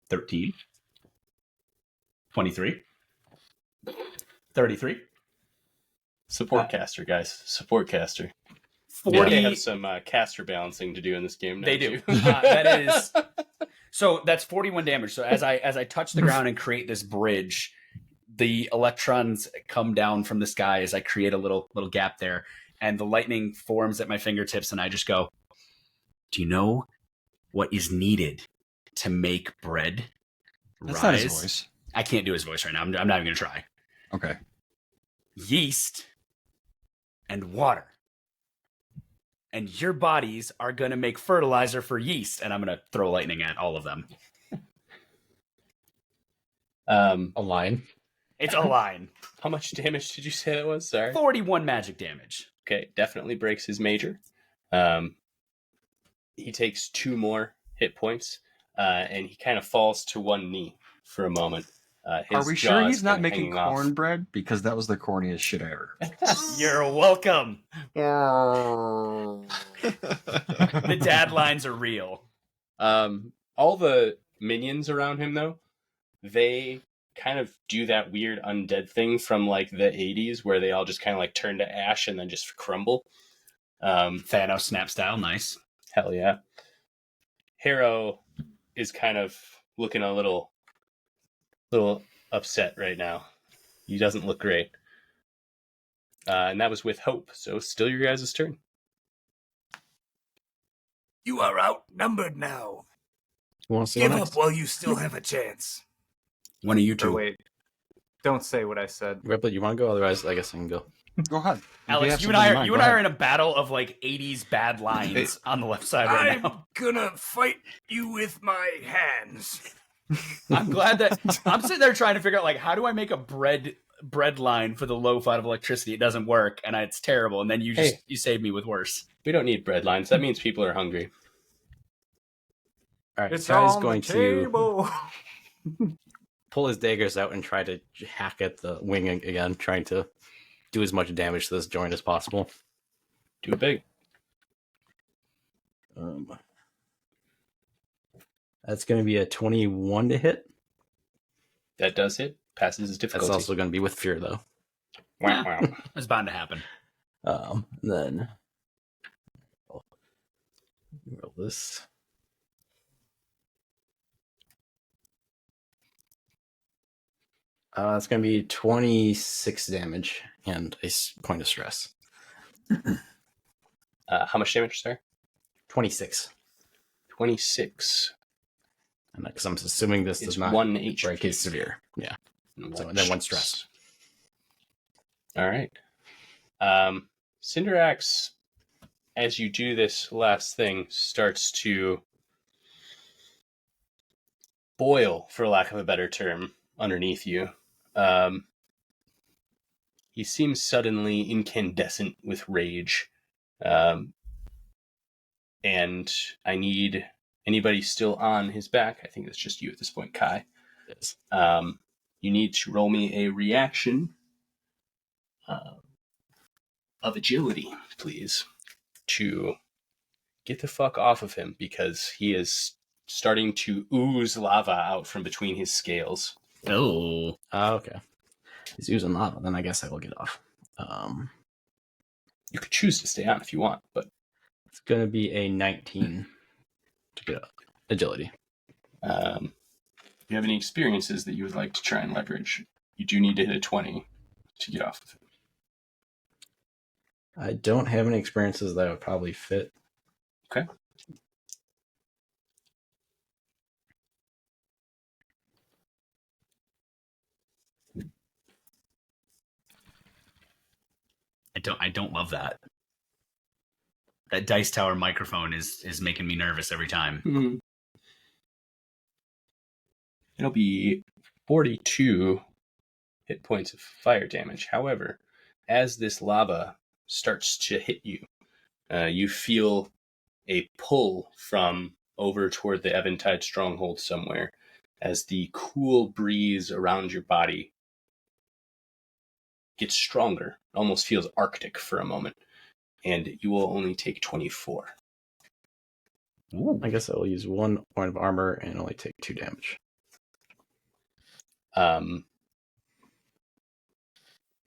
13. 23. 33. Support caster, guys. Support caster. 40. They have some caster balancing to do in this game now. They do. too. That is. So that's 41 damage. So as I touch the ground and create this bridge, the electrons come down from the sky as I create a little gap there, and the lightning forms at my fingertips, and I just go, "Do you know what is needed to make bread That's rise?" not his voice. I can't do his voice right now. I'm not even going to try. Okay. Yeast and water. And your bodies are going to make fertilizer for yeast. And I'm going to throw lightning at all of them. A line. It's a line. How much damage did you say that was? Sorry. 41 magic damage. Okay, definitely breaks his major. He takes 2 more hit points. and he kind of falls to one knee for a moment. Are we sure he's not making hanging off. cornbread? Because that was the corniest shit I ever heard. You're welcome. The dad lines are real. All the minions around him, though, they kind of do that weird undead thing from like the 80s where they all just kind of like turn to ash and then just crumble. Thanos snap style, nice. Hell yeah. Harrow is kind of looking a little upset right now. He doesn't look great. And that was with Hope, so still your guys' turn. You are outnumbered now. You want to see Give next? up while you still have a chance. One of you two. Or wait, don't say what I said. Ripley, you want to go? Otherwise, I guess I can go. Go ahead. Alex, you and I are in a battle of like 80s bad lines on the left side right I'm now. gonna fight you with my hands. I'm glad that I'm sitting there trying to figure out like how do I make a bread line for the low fight of electricity? It doesn't work, and it's terrible. And then you saved me with worse. We don't need bread lines. That means people are hungry. All right, It's Kai's on going the table. to pull his daggers out and try to hack at the wing again, trying to do as much damage to this joint as possible. Do it big. That's going to be a 21 to hit. That does hit. Passes his difficulty. That's also going to be with fear, though. Wow, wow. It's bound to happen. Then I'll roll this. It's going to be 26 damage and a point of stress. How much damage, sir? 26. 26. And because I'm assuming this It's does not 1 HP. break his severe. Yeah. So then 1 stress. All right. Cinderax, as you do this last thing, starts to boil, for lack of a better term, underneath you. He seems suddenly incandescent with rage. And I need anybody still on his back. I think it's just you at this point, Kai. Yes. You need to roll me a reaction of agility, please, to get the fuck off of him because he is starting to ooze lava out from between his scales. Oh. Okay. He's using lava, then I guess I will get off. You could choose to stay on if you want, but It's going to be a 19 to get up. Agility. if you have any experiences that you would like to try and leverage, you do need to hit a 20 to get off of it. I don't have any experiences that would probably fit. Okay. I don't love that. That Dice Tower microphone is making me nervous every time. Mm-hmm. It'll be 42 hit points of fire damage. However, as this lava starts to hit you, you feel a pull from over toward the Eventide stronghold somewhere as the cool breeze around your body gets stronger. It almost feels arctic for a moment. And you will only take 24. Ooh. I guess I will use 1 point of armor and only take 2 damage.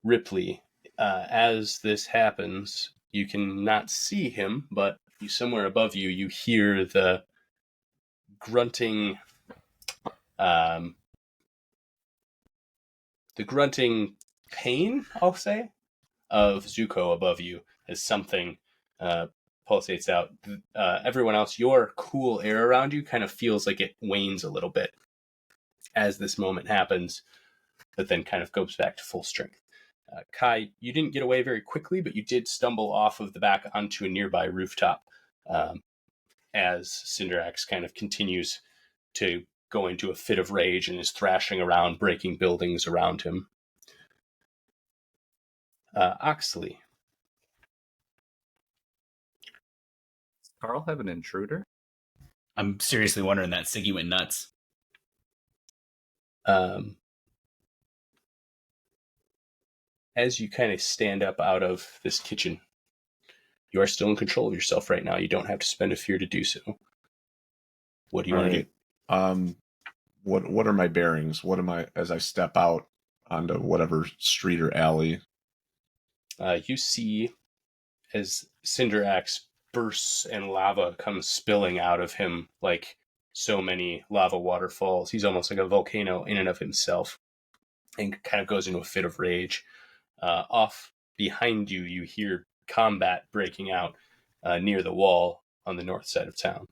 Ripley, as this happens, you can not see him, but somewhere above you, you hear the grunting, pain, I'll say, of Zuko above you as something pulsates out. Everyone else, your cool air around you kind of feels like it wanes a little bit as this moment happens, but then kind of goes back to full strength. Kai, you didn't get away very quickly, but you did stumble off of the back onto a nearby rooftop as Cinderax kind of continues to go into a fit of rage and is thrashing around, breaking buildings around him. Oxley. Does Carl have an intruder? I'm seriously wondering that Siggy went nuts. As you kind of stand up out of this kitchen, you are still in control of yourself right now. You don't have to spend a fear to do so. What do you want to do? What are my bearings? What am I as I step out onto whatever street or alley? You see as Cinder Axe bursts and lava comes spilling out of him like so many lava waterfalls. He's almost like a volcano in and of himself, and kind of goes into a fit of rage. Off behind you, you hear combat breaking out near the wall on the north side of town.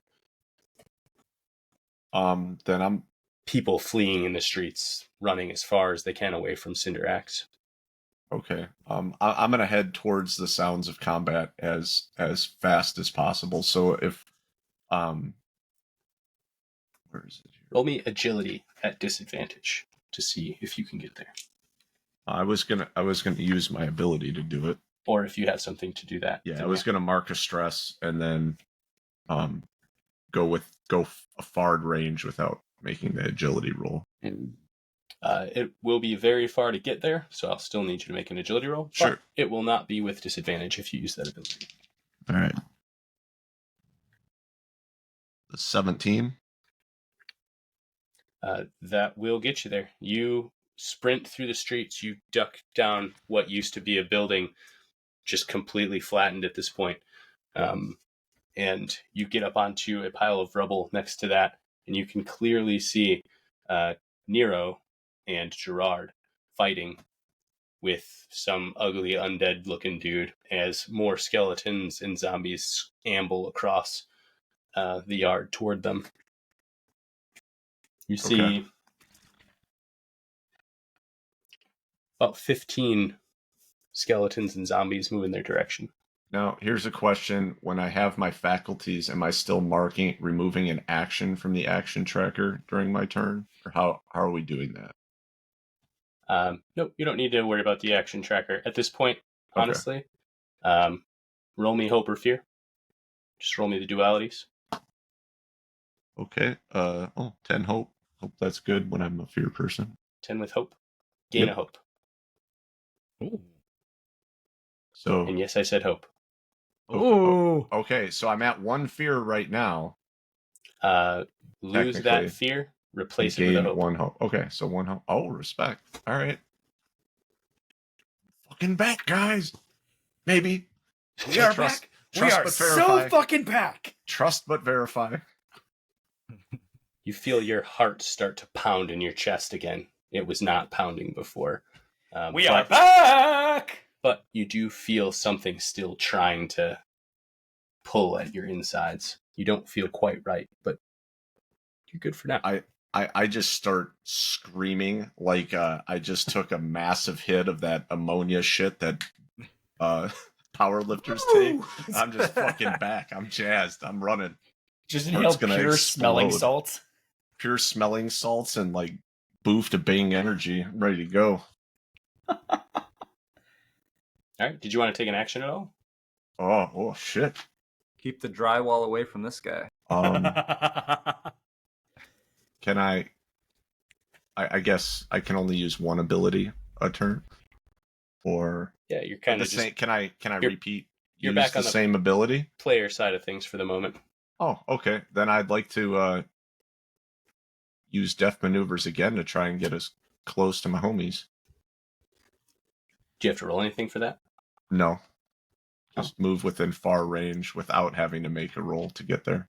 Then I'm People fleeing in the streets, running as far as they can away from Cinder Axe. okay. I'm gonna head towards the sounds of combat as fast as possible. So if where is it here? Roll me agility at disadvantage to see if you can get there, I was gonna use my ability to do it. or if you have something to do that. Yeah, I was gonna mark a stress and then go a fard range without making the agility roll. And it will be very far to get there, so I'll still need you to make an agility roll. Sure. But it will not be with disadvantage if you use that ability. All right. 17. That will get you there. You sprint through the streets. You duck down what used to be a building, just completely flattened at this point. And you get up onto a pile of rubble next to that, and you can clearly see Nero and Gerard fighting with some ugly undead looking dude as more skeletons and zombies amble across the yard toward them. You see about 15 skeletons and zombies move in their direction. Now, here's a question. When I have my faculties, am I still removing an action from the action tracker during my turn? Or how are we doing that? Nope, you don't need to worry about the action tracker at this point, honestly. Roll me hope or fear. Just roll me the dualities. Okay. 10 hope. Hope that's good when I'm a fear person. 10 with hope. Gain a hope. Ooh. So, And yes, I said hope. okay, so I'm at 1 fear right now. Lose that fear, replace it with a hope. 1 hope. Okay, so 1 hope. Oh, respect. All right. Fucking back, guys. Maybe. We are back. We are so fucking back. Trust but verify. You feel your heart start to pound in your chest again. It was not pounding before. We are back! But you do feel something still trying to pull at your insides. You don't feel quite right, but you're good for now. I just start screaming like I just took a massive hit of that ammonia shit that power lifters take. I'm just fucking back. I'm jazzed. I'm running. Just inhale pure smelling salts. Pure smelling salts and like boof to bang energy. I'm ready to go. All right. Did you want to take an action at all? Oh shit. Keep the drywall away from this guy. Can I guess I can only use one ability a turn? Or yeah, you're kind the of same. Can I repeat? You're use back on the same ability. Player side of things for the moment. Oh, okay. Then I'd like to use death maneuvers again to try and get us close to my homies. Do you have to roll anything for that? No. Just move within far range without having to make a roll to get there.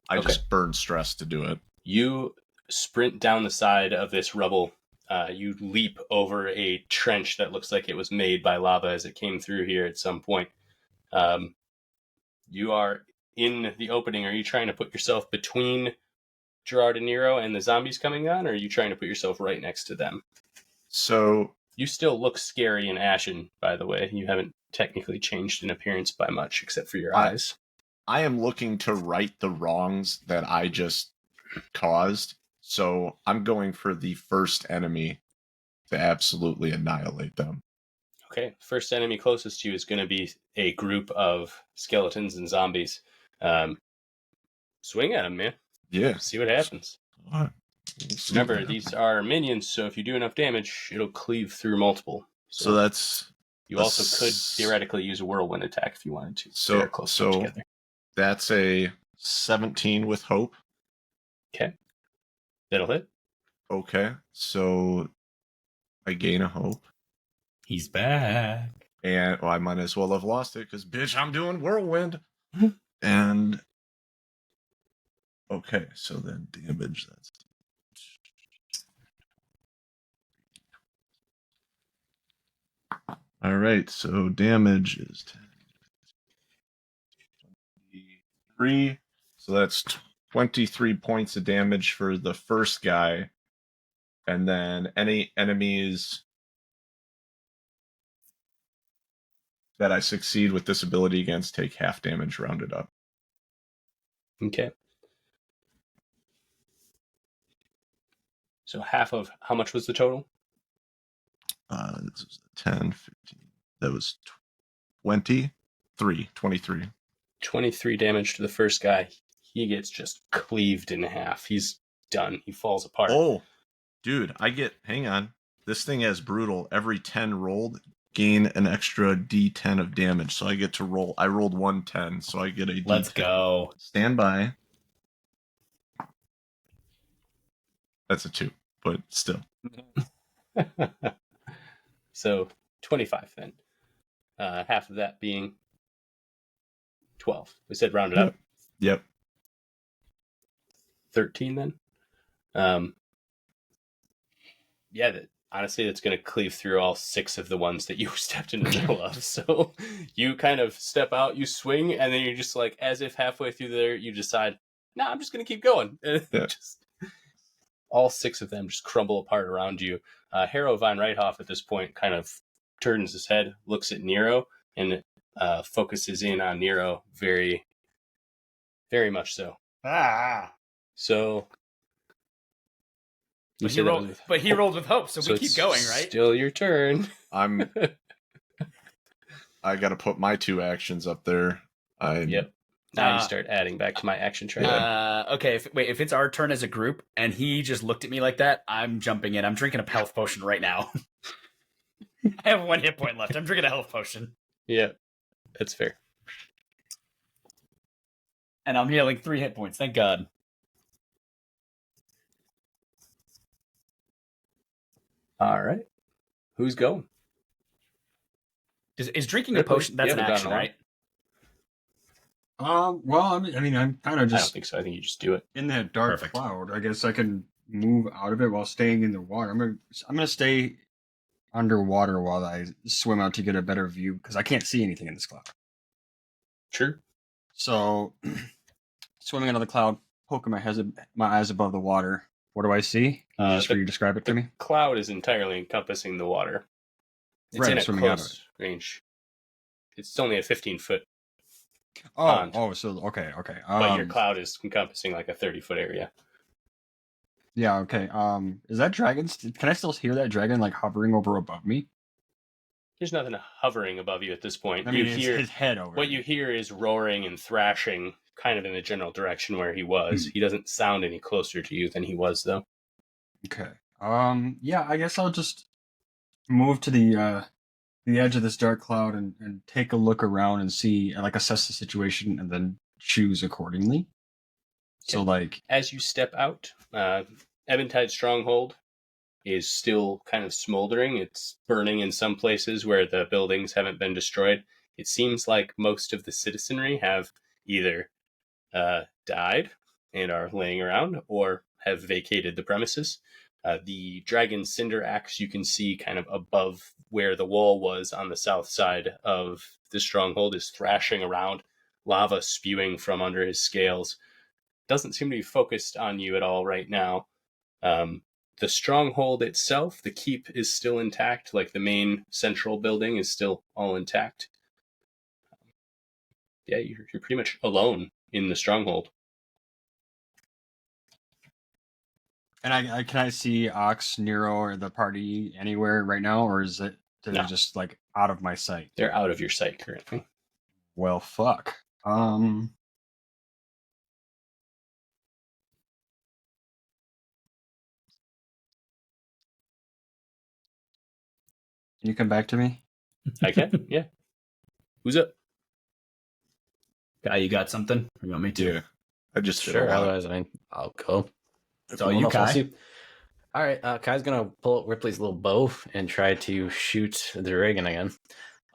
I just burn stress to do it. You sprint down the side of this rubble. You leap over a trench that looks like it was made by lava as it came through here at some point. You are in the opening. Are you trying to put yourself between Gerard and Nero and the zombies coming on, or are you trying to put yourself right next to them? So you still look scary and ashen, by the way. You haven't technically changed in appearance by much, except for your eyes. I am looking to right the wrongs that I just caused. So I'm going for the first enemy to absolutely annihilate them. Okay, first enemy closest to you is going to be a group of skeletons and zombies. swing at him, man. Yeah. See what happens. All right. We'll see Remember, what these happens. are minions, so if you do enough damage, it'll cleave through multiple. So that's you also could theoretically use a whirlwind attack if you wanted to. So- They're close so- together. that's a 17 with hope. Okay. That'll hit. Okay, so I gain a hope. He's back. And well, I might as well have lost it because, bitch, I'm doing whirlwind. And okay, so then damage. That's all right. So damage is 23. So that's 23 points of damage for the first guy, and then any enemies that I succeed with this ability against take half damage rounded up. Okay. So half of how much was the total? This was 10, 15. That was 23. 23 damage to the first guy. He gets just cleaved in half. He's done. He falls apart. Oh, dude, hang on. This thing has brutal. Every 10 rolled, gain an extra d10 of damage. So I get to roll. I rolled 110, so I get a d10. Let's go. Stand by. That's a 2, but still. So 25 then. Half of that being 12. We said round it up. Yep. 13 then. Yeah, honestly, that's going to cleave through all 6 of the ones that you stepped in the middle of. So you kind of step out, you swing, and then you're just like, as if halfway through there, you decide, nah, I'm just going to keep going. And just all 6 of them just crumble apart around you. Harrow Vine Reithoff at this point kind of turns his head, looks at Nero, and focuses in on Nero very, very much so. So... But he rolled with hope, so we keep going, right? Still your turn. I got to put my 2 actions up there. Yep. Now you start adding back to my action track. Okay, if it's our turn as a group, and he just looked at me like that, I'm jumping in. I'm drinking a health potion right now. I have 1 hit point left. I'm drinking a health potion. Yeah, that's fair. And I'm healing 3 hit points, thank God. All right. Who's going? Is drinking a potion, that's an action, right? Well, I mean, I'm kind of I don't just think so. I think you just do it. in that dark Perfect. cloud. I guess I can move out of it while staying in the water. I'm gonna stay underwater while I swim out to get a better view because I can't see anything in this cloud. Sure. So, swimming under the cloud, poking my eyes above the water. What do I see? Can you just describe it to me? Cloud is entirely encompassing the water. It's Right, in a swimming out of close range. It's only a 15-foot, Oh, pond. so okay. but your cloud is encompassing like a 30-foot area. Yeah, okay. Is that dragon? Can I still hear that dragon like hovering over above me? There's nothing hovering above you at this point. I mean, you hear his head over. what you hear is roaring and thrashing, kind of in the general direction where he was. He doesn't sound any closer to you than he was, though. Okay. Yeah, I guess I'll just move to the edge of this dark cloud and take a look around and see, like, assess the situation and then choose accordingly. So, like, As you step out, Eventide Stronghold is still kind of smoldering. It's burning in some places where the buildings haven't been destroyed. It seems like most of the citizenry have either died and are laying around or have vacated the premises. The Dragon Cinder Axe you can see kind of above where the wall was on the south side of the stronghold is thrashing around, lava spewing from under his scales. Doesn't seem to be focused on you at all right now. The stronghold itself, the keep, is still intact. Like the main central building is still all intact. Yeah, you're pretty much alone in the stronghold. and can I see Ox, Nero, or the party anywhere right now, or is it they're just like out of my sight? They're out of your sight currently. Well, fuck. Can you come back to me? I can. Yeah. Who's up? Guy, you got something? Or you want me to? Yeah. I just did Sure. a lot. Otherwise, I'll go. It's all you, Kai. All right. Kai's gonna pull out Ripley's little bow and try to shoot the dragon again.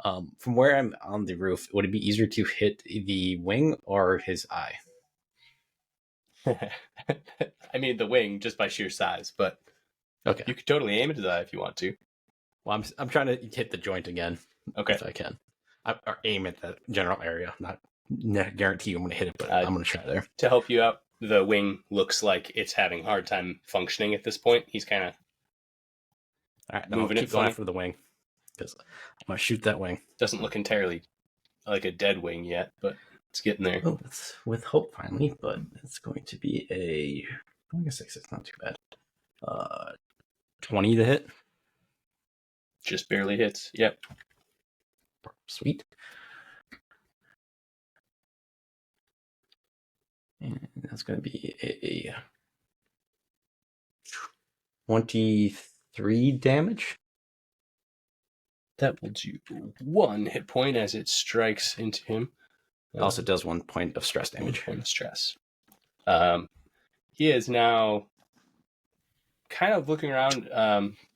From where I'm on the roof, would it be easier to hit the wing or his eye? I mean, the wing just by sheer size, but Okay. you could totally aim at his eye if you want to. Well, I'm trying to hit the joint again. Okay. If I can, or aim at the general area. Not guarantee I'm going to hit it, but I'm going to try there. To help you out, the wing looks like it's having a hard time functioning at this point. He's kind of all right. moving I'll it keep going funny. after the wing because I'm going to shoot that wing. Doesn't look entirely like a dead wing yet, but it's getting there. Oh, it's with hope finally, but it's going to be I guess 6. It's not too bad. 20 to hit. Just barely hits. Yep. Sweet. And that's going to be a 23 damage. That will do 1 hit point as it strikes into him. It also does 1 point of stress damage. 1 point of stress. He is now kind of looking around,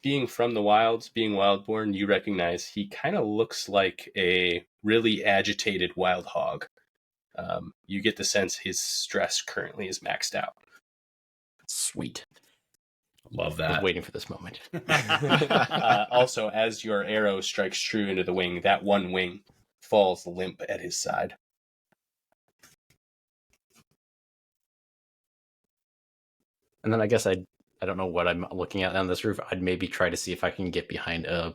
being from the wilds, being wildborn, you recognize he kind of looks like a really agitated wild hog. You get the sense his stress currently is maxed out. Sweet. Love I was that. waiting for this moment. Also, as your arrow strikes true into the wing, that one wing falls limp at his side. And then I guess I don't know what I'm looking at on this roof. I'd maybe try to see if I can get behind a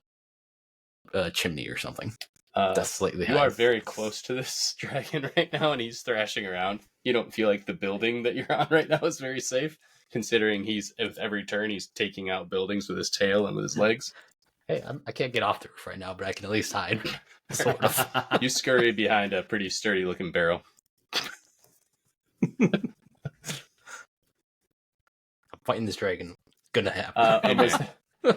chimney or something. That's slightly You high. are very close to this dragon right now, and he's thrashing around. You don't feel like the building that you're on right now is very safe, considering with every turn he's taking out buildings with his tail and with his legs. Hey, I can't get off the roof right now, but I can at least hide. Sort of. You scurry behind a pretty sturdy-looking barrel. I'm fighting this dragon. It's gonna happen.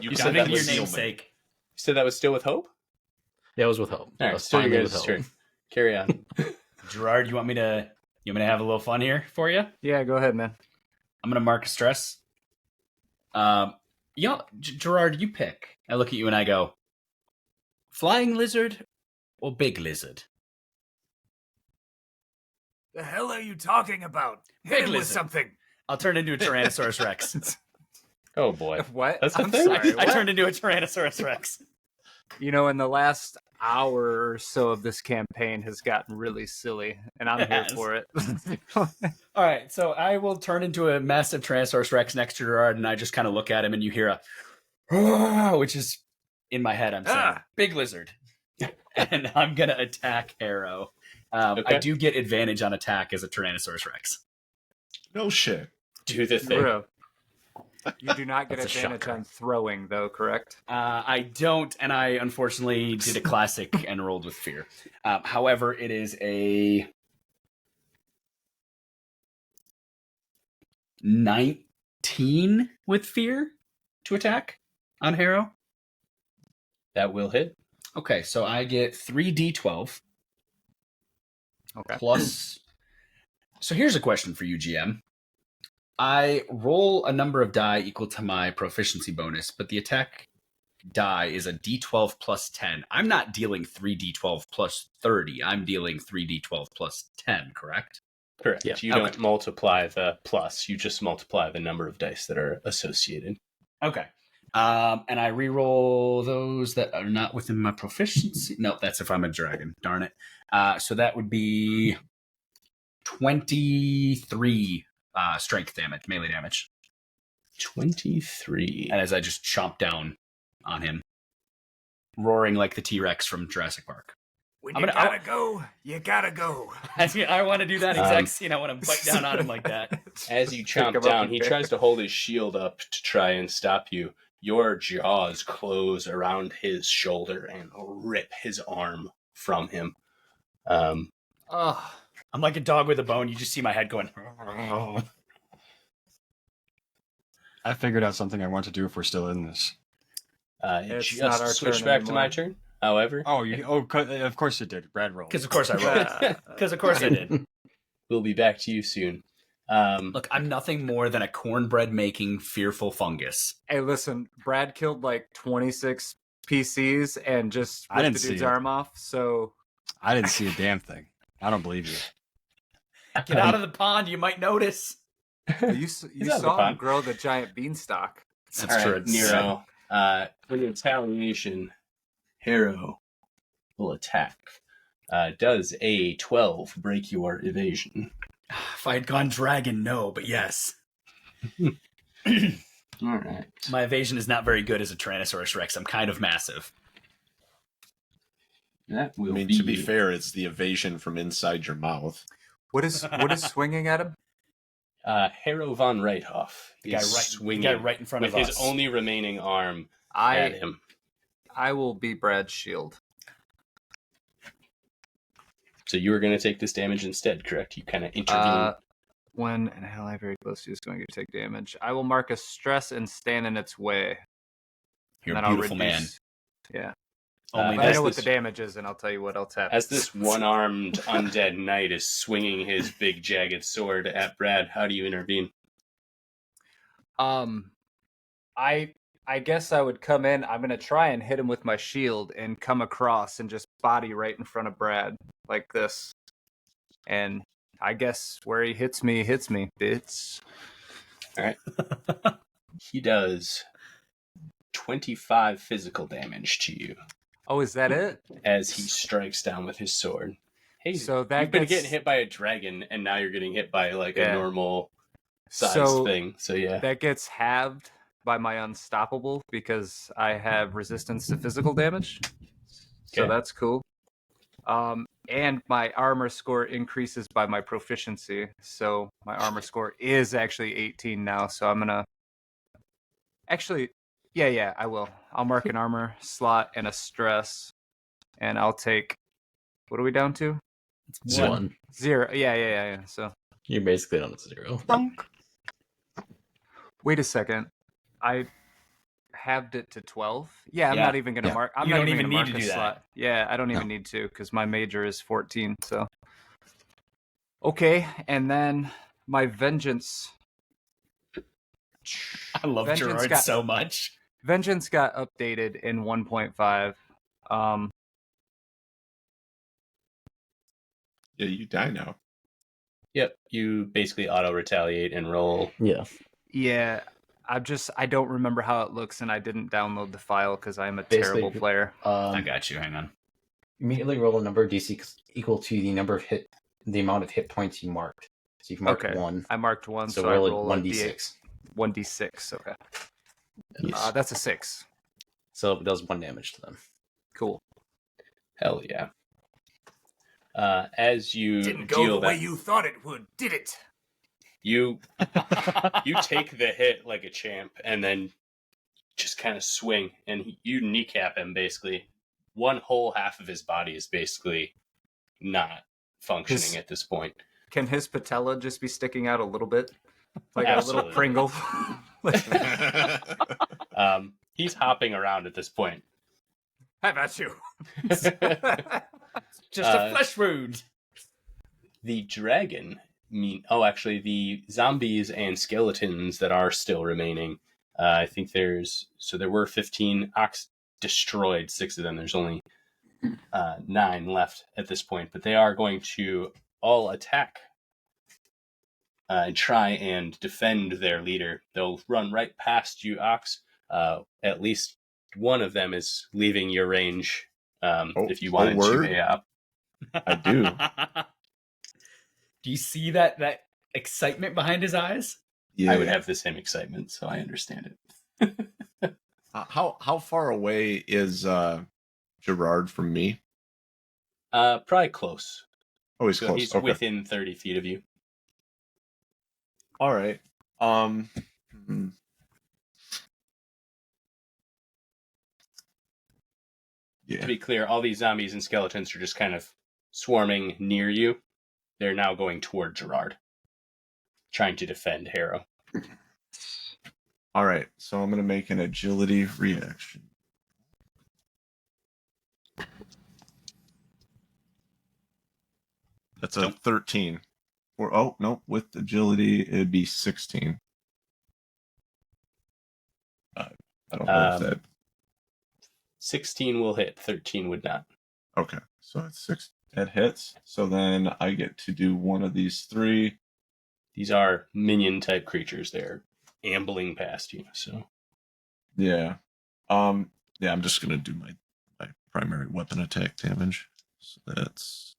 You said that your was namesake. You said that was still with hope? Yeah, it was with hope. All That right, was still finally your with guys' hope. turn. Carry on. Gerard, you want me to have a little fun here for you? Yeah, go ahead, man. I'm gonna mark a stress. Gerard, you pick. I look at you and I go, flying lizard or big lizard? The hell are you talking about? Big Hit him with lizard. something. I'll turn into a Tyrannosaurus Rex. Oh boy. What? That's the I'm thing? sorry, I what? turned into a Tyrannosaurus Rex. You know, in the last hour or so of this campaign has gotten really silly, and I'm It here has. for it. All right, so I will turn into a massive Tyrannosaurus Rex next to Gerard, and I just kind of look at him, and you hear a, which is in my head. I'm saying, big lizard, and I'm gonna attack Arrow. Okay. I do get advantage on attack as a Tyrannosaurus Rex. No shit. Do the thing. Bro. You do not get That's a advantage shocker. on throwing, though, correct? I don't, and I unfortunately did a classic and rolled with fear. However, it is a 19 with fear to attack on Harrow. That will hit. Okay, so I get 3d12 Okay. plus. So here's a question for you, GM. I roll a number of die equal to my proficiency bonus, but the attack die is a d12 plus 10. I'm not dealing 3d12 plus 30. I'm dealing 3d12 plus 10, correct? Correct. Yeah. You don't multiply the plus. You just multiply the number of dice that are associated. Okay. And I re-roll those that are not within my proficiency. No, that's if I'm a dragon. Darn it. So that would be 23 strength damage, melee damage. 23. And as I just chomp down on him, roaring like the T-Rex from Jurassic Park. When I'm you gonna- gotta go, you gotta go. I want to do that exact Um, scene. I want to bite down on him like that. As you Pick him chomp up down, and he bear. tries to hold his shield up to try and stop you. Your jaws close around his shoulder and rip his arm from him. I'm like a dog with a bone. You just see my head going. I figured out something I want to do if we're still in this. It It's just not our switched turn back to my anymore. turn. However, Of course it did. Brad rolled. Because of course I rolled. Because of course I did. we'll be back to you soon. Look, I'm nothing more than a cornbread making fearful fungus. Hey, listen, Brad killed like 26 PCs and just I ripped didn't the see dude's it. arm off. So I didn't see a damn thing. I don't believe you. Get out of the pond, you might notice. you out of saw the him pond. grow the giant beanstalk. That's All true. right, Nero. For the retaliation, Harrow will attack. Does a 12 break your evasion? If I had gone dragon, no, but yes. All right. My evasion is not very good as a Tyrannosaurus Rex. I'm kind of massive. That will I mean, to be fair, it's the evasion from inside your mouth. What is swinging at him? Harrow von Reithoff The guy is right, swinging the guy right in front with of his us. only remaining arm at I him. will be Brad's shield. So you were going to take this damage instead, correct? You kind of intervene. When an ally very close to you is going to take damage, I will mark a stress and stand in its way. You're and a then beautiful man. Yeah. Only I as know what this- the damage is, and I'll tell you what else happens. As this one-armed undead knight is swinging his big jagged sword at Brad, how do you intervene? I guess I would come in. I'm gonna try and hit him with my shield and come across and just body right in front of Brad like this. And I guess where he hits me, bitch. All right. He does 25 physical damage to you Oh, is that it? as he strikes down with his sword. Hey, So that you've been gets- getting hit by a dragon, and now you're getting hit by like a Yeah. normal size So thing. So yeah. that gets halved by my unstoppable because I have resistance to physical damage. So Okay. that's cool. And my armor score increases by my proficiency. So my armor score is actually 18 now. So I'm gonna actually, yeah, I will. I'll mark an armor slot and a stress, and I'll take. What are we down to? It's 1. 0. Yeah. So You're basically down to 0. wait a second. I halved it to 12. Yeah, I'm Yeah. not even gonna Yeah. mark. I'm You not don't even even gonna need mark to a do that. slot. Yeah, I don't even No. need to because my major is 14. So okay, and then my vengeance. I love Vengeance Gerard got- so much. Vengeance got updated in 1.5. Yeah, you die now. Yep. You basically auto retaliate and roll. Yeah. Yeah, I don't remember how it looks, and I didn't download the file because I'm a Basically, terrible player. I got you. Hang on. Immediately roll a number of DC equal to the amount of hit points you marked. So you can mark Okay. 1. I marked 1, So so I roll roll a a 1d6. 1d6. Okay, Yes. that's a 6. So it does 1 damage to them. Cool. Hell yeah. As you Didn't go deal the way that, you thought it would, did it? you take the hit like a champ, and then just kind of swing, and you kneecap him. Basically, one whole half of his body is basically not functioning His- at this point. Can his patella just be sticking out a little bit, like Absolutely. a little Pringle? He's hopping around at this point. How about you? Just a flesh wound. The dragon actually the zombies and skeletons that are still remaining. I think there were 15. Ox destroyed 6 of them. There's only 9 left at this point, but they are going to all attack and try and defend their leader. They'll run right past you, Ox. At least one of them is leaving your range. If you wanted word? to, I do. Do you see that excitement behind his eyes? Yeah. I would have the same excitement, so I understand it. How far away is Gerard from me? Probably close. Oh, he's So close. he's Okay. within 30 feet of you. All right. To Yeah. be clear, all these zombies and skeletons are just kind of swarming near you. They're now going toward Gerard, trying to defend Harrow. All right. So I'm gonna make an agility reaction. That's a 13. Or oh no, with agility it'd be 16. I don't know if that. 16 will hit. 13 would not. Okay, so it's 6. That hits. So then I get to do one of these 3. These are minion type creatures. They're ambling past you. So Yeah. Yeah, I'm just gonna do my primary weapon attack damage. So that's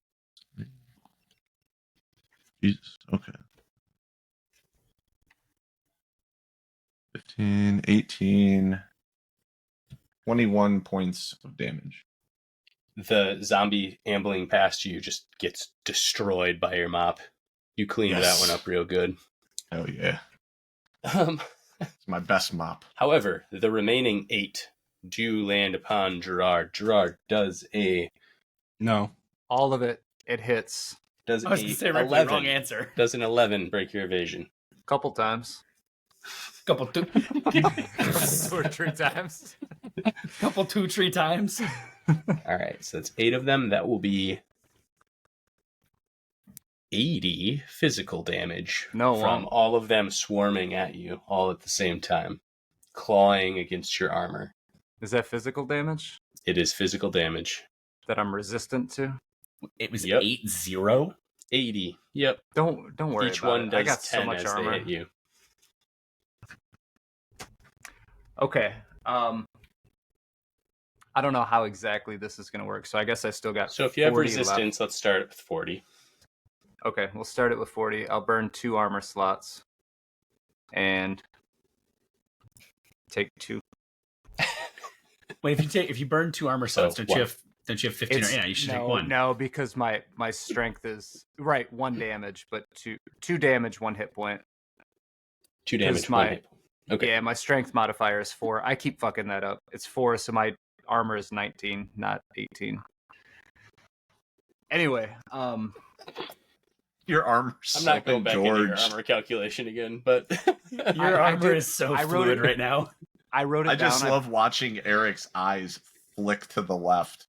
Jesus. Okay. 15, 18, 21 points of damage. the zombie ambling past you just gets destroyed by your mop. You cleaned that one up real good. Hell yeah. Um, It's my best mop. However, the remaining 8 do land upon Gerard. Gerard does a No. All of it, it hits. I was going to say right for the wrong answer. Does an 11 break your evasion? A couple times. Couple 2 or 3 times. couple 2-3 times. All right, so that's 8 of them. That will be 80 physical damage from all of them swarming at you all at the same time, clawing against your armor. Is that physical damage? It is physical damage. That I'm resistant to? It was Yep. 8-0? 80. Yep. Don't worry Each about one it. does I got 10 so much as armor. they hit you. Okay. I don't know how exactly this is going to work, so I guess I still got So if you have 40 resistance, let's start it with 40. left. Okay, we'll start it with 40. I'll burn 2 armor slots. And take 2. Wait, if you burn 2 armor slots, don't you have 15? Yeah, you should take 1. No, because my strength is right 1 damage, but 2 damage, 1 hit point. 2 damage, 1 hit. Okay. Yeah, my strength modifier is 4. I keep fucking that up. It's 4, so my armor is 19, not 18. Anyway, Your armor. I'm not going back into your armor calculation again, but your armor is so fluid right now. I wrote it down. I just love watching Eric's eyes flick to the left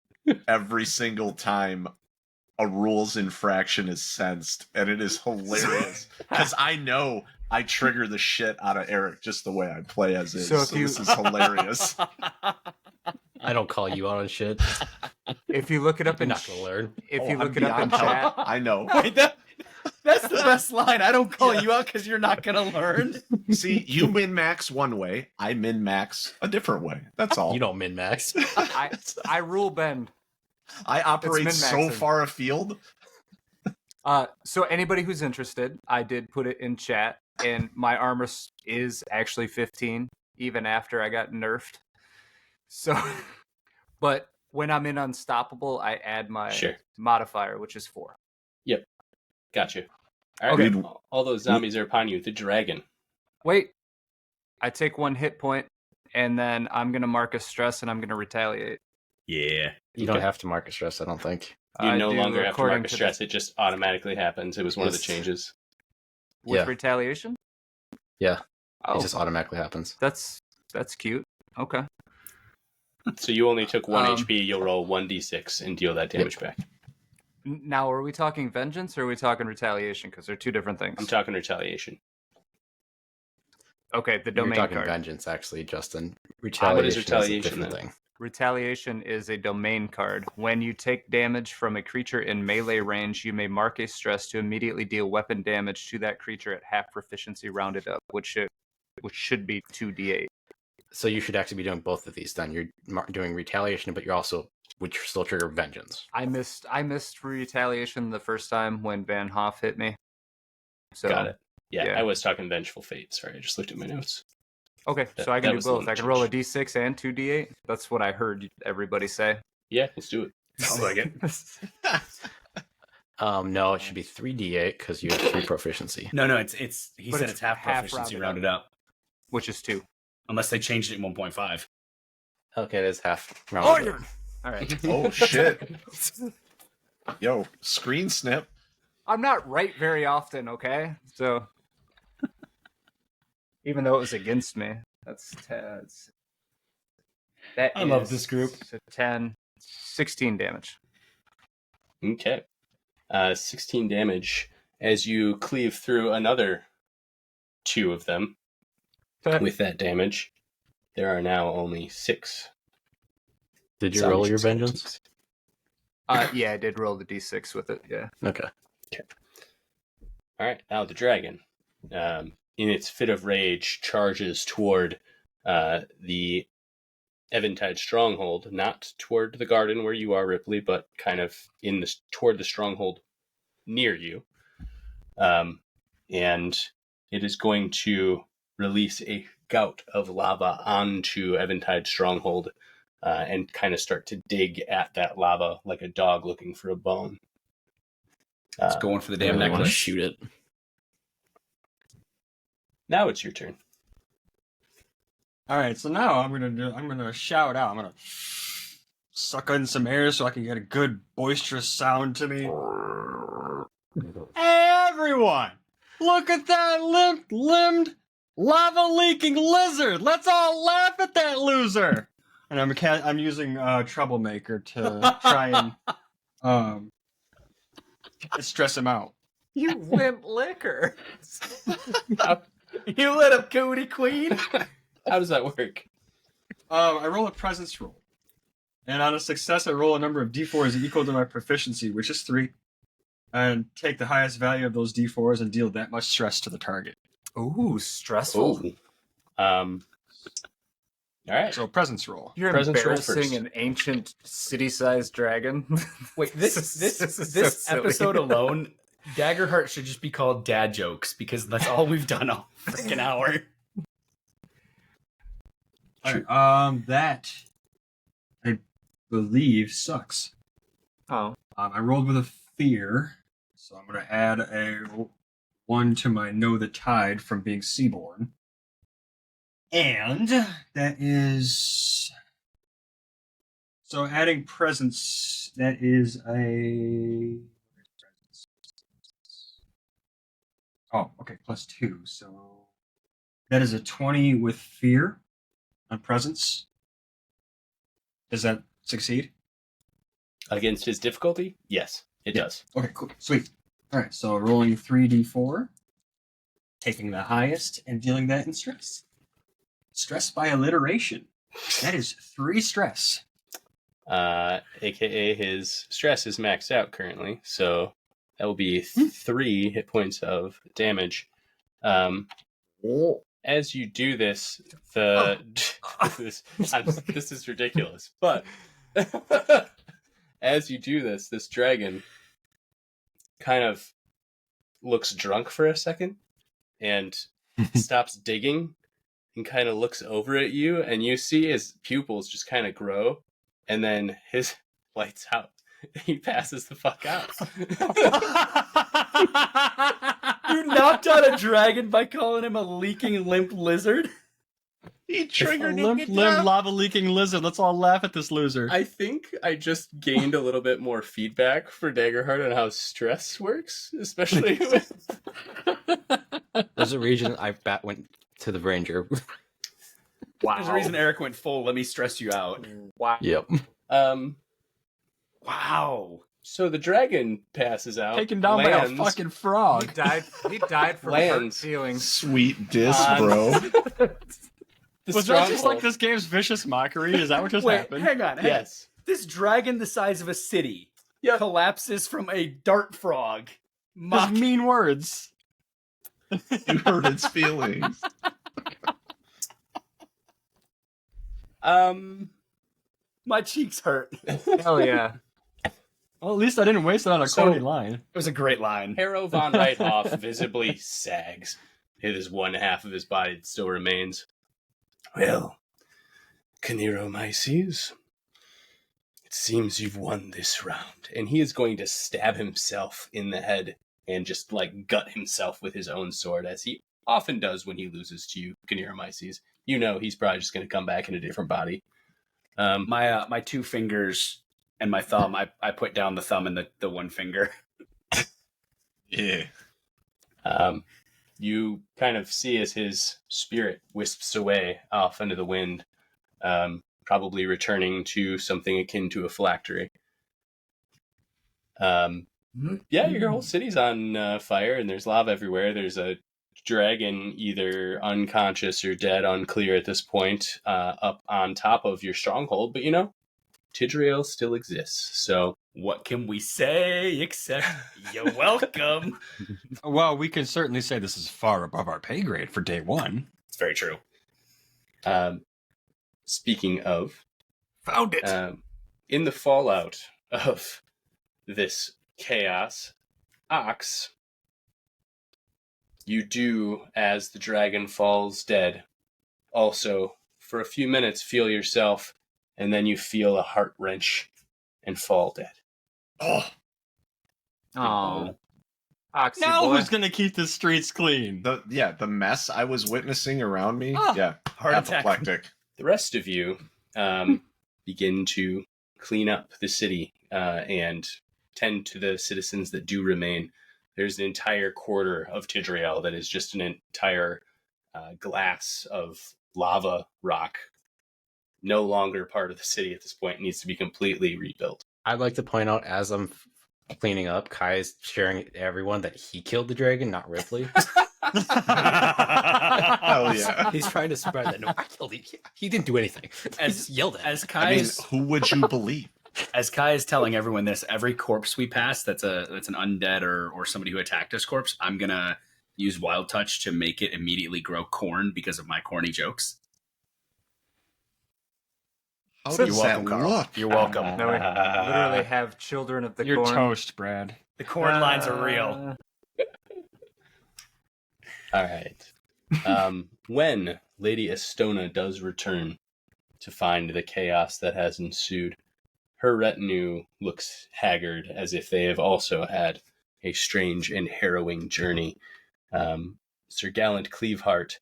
every single time a rules infraction is sensed, and it is hilarious because I know I trigger the shit out of Eric just the way I play as is. So this is hilarious. I don't call you out on shit. If you look it up You're in not gonna learn. If you look it up in chat, I know. Wait, that's the best line. I don't call you out because you're not going to learn. See, you min-max one way, I min-max a different way. That's all. You don't min-max. I rule bend. I operate so far afield. So anybody who's interested, I did put it in chat, and my armor is actually 15, even after I got nerfed. So, but when I'm in Unstoppable, I add my modifier, which is 4. Yep. Gotcha. All right. Okay. All those zombies are upon you. The dragon. Wait. I take 1 hit point, and then I'm going to mark a stress, and I'm going to retaliate. Yeah. You don't have to mark a stress, I don't think. You no longer have to mark a stress. It just automatically happens. It was one of the changes. With retaliation? Yeah. It just automatically happens. That's cute. Okay. So you only took 1 HP. You'll roll 1d6 and deal that damage back. Now, are we talking vengeance or are we talking retaliation? Because they're 2 different things. I'm talking retaliation. Okay, the domain You're talking card. vengeance, actually, Justin. What is retaliation is a different thing. Retaliation is a domain card. When you take damage from a creature in melee range, you may mark a stress to immediately deal weapon damage to that creature at half proficiency rounded up, which should be 2d8. So you should actually be doing both of these then. You're doing retaliation, but you're also would still trigger vengeance. I missed retaliation the first time when Van Hoff hit me. So, got it. Yeah, I was talking vengeful fate. Sorry, I just looked at my notes. Okay, so I can do both. I can roll a d6 and 2d8. That's what I heard everybody say. Yeah, let's do it. Sounds like it. No, it should be 3d8 because you have 3 proficiency. No, it's he said it's half proficiency rounded up, which is 2. Unless they changed it in 1.5. Okay, it is half rounded up. All right. Oh shit. Yo, screen snip. I'm not right very often, okay? So even though it was against me, that's 10. I love this group. So 10, 16 damage. Okay. 16 damage as you cleave through another 2 of them. With that damage, there are now only 6. Did you roll your vengeance? Skeletons. Yeah, I did roll the d6 with it. Yeah. Okay. All right, now the dragon, in its fit of rage, charges toward the Eventide stronghold, not toward the garden where you are, Ripley, but kind of toward the stronghold near you. And it is going to release a gout of lava onto Eventide stronghold and kind of start to dig at that lava like a dog looking for a bone. It's going for the damn I want to necklace. shoot it. Now it's your turn. All right, so now I'm gonna shout out. I'm gonna suck in some air so I can get a good boisterous sound to me. Hey, everyone! Look at that limp-limbed, lava-leaking lizard! Let's all laugh at that loser! And I'm using Troublemaker to try and stress him out. You wimp liquor. You lit up Cody Queen. How does that work? I roll a presence roll. And on a success, I roll a number of d4s equal to my proficiency, which is 3. And take the highest value of those d4s and deal that much stress to the target. Ooh, stressful. Ooh. All right. So presence roll. You're Presence roll embarrassing first. an ancient city-sized dragon. Wait, this episode alone, Daggerheart should just be called Dad Jokes because that's all we've done all freaking hour. Alright, that I believe sucks. Oh. I rolled with a fear, so I'm going to add a 1 to my Know the Tide from being Seaborn. And that is... So adding presence, that is a... Oh, okay, plus 2, so... That is a 20 with fear on presence. Does that succeed? Against his difficulty? Yes, it does. Okay, cool. Sweet. Alright, so rolling 3d4, taking the highest and dealing that in stress. Stress by alliteration. That is 3 stress. AKA his stress is maxed out currently, so that will be 3 hit points of damage. As you do this, this is ridiculous, but as you do this, this dragon kind of looks drunk for a second and stops digging and kind of looks over at you, and you see his pupils just kind of grow, and then his lights out. He passes the fuck out. You knocked out a dragon by calling him a leaking limp lizard? He triggered limp, lava-leaking lizard. Let's all laugh at this loser. I think I just gained a little bit more feedback for Daggerheart on how stress works, especially with... There's a reason I went to the ranger. Wow. There's a reason Eric went full. Let me stress you out. Wow. Yep. Wow. So the dragon passes out. Taken down by a fucking frog. He died from hurt feelings. Sweet diss, bro. Was that just like this game's vicious mockery? Is that what just happened? Hang on. Yes. This dragon the size of a city collapses from a dart frog. Just mean words. You hurt its feelings. My cheeks hurt. Hell yeah. Well, at least I didn't waste it on a corny line. It was a great line. Harrow von Reithoff visibly sags. His one half of his body still remains. Well, Caneromyces, it seems you've won this round. And he is going to stab himself in the head and just, like, gut himself with his own sword, as he often does when he loses to you, Caneromyces. You know he's probably just going to come back in a different body. My 2 fingers and my thumb, I put down the thumb and the one finger. Yeah. You kind of see as his spirit wisps away off into the wind, probably returning to something akin to a phylactery. Yeah, your whole city's on fire, and there's lava everywhere. There's a dragon, either unconscious or dead, unclear at this point, up on top of your stronghold. But Tidriel still exists. So What can we say except you're welcome? Well, we can certainly say this is far above our pay grade for day one. It's very true. Speaking of, Found it. in the fallout of this chaos, Ox, you do, as the dragon falls dead, also, for a few minutes, feel yourself, and then you feel a heart wrench and fall dead. Oh, Oh, Oxy Now boy. who's gonna keep the streets clean? the mess I was witnessing around me. Oh, Yeah, Heart attack. apoplectic. The rest of you begin to clean up the city and tend to the citizens that do remain. There's an entire quarter of Tidriel that is just an entire glass of lava rock. No longer part of the city at this point. It needs to be completely rebuilt. I'd like to point out, as I'm cleaning up, Kai is sharing to everyone that he killed the dragon, not Ripley. Hell yeah. He's trying to spread that. No, I killed him. He didn't do anything. He just yelled at As me. Kai I mean, is, who would you believe? as Kai is telling everyone this, every corpse we pass that's an undead or somebody who attacked us corpse, I'm gonna use Wild Touch to make it immediately grow corn because of my corny jokes. How You're does welcome, that Carl. look? You're welcome. No, we literally have children of the You're corn. toast, Brad. The corn lines are real. All right. When Lady Estona does return to find the chaos that has ensued, her retinue looks haggard, as if they have also had a strange and harrowing journey. Sir Gallant Cleaveheart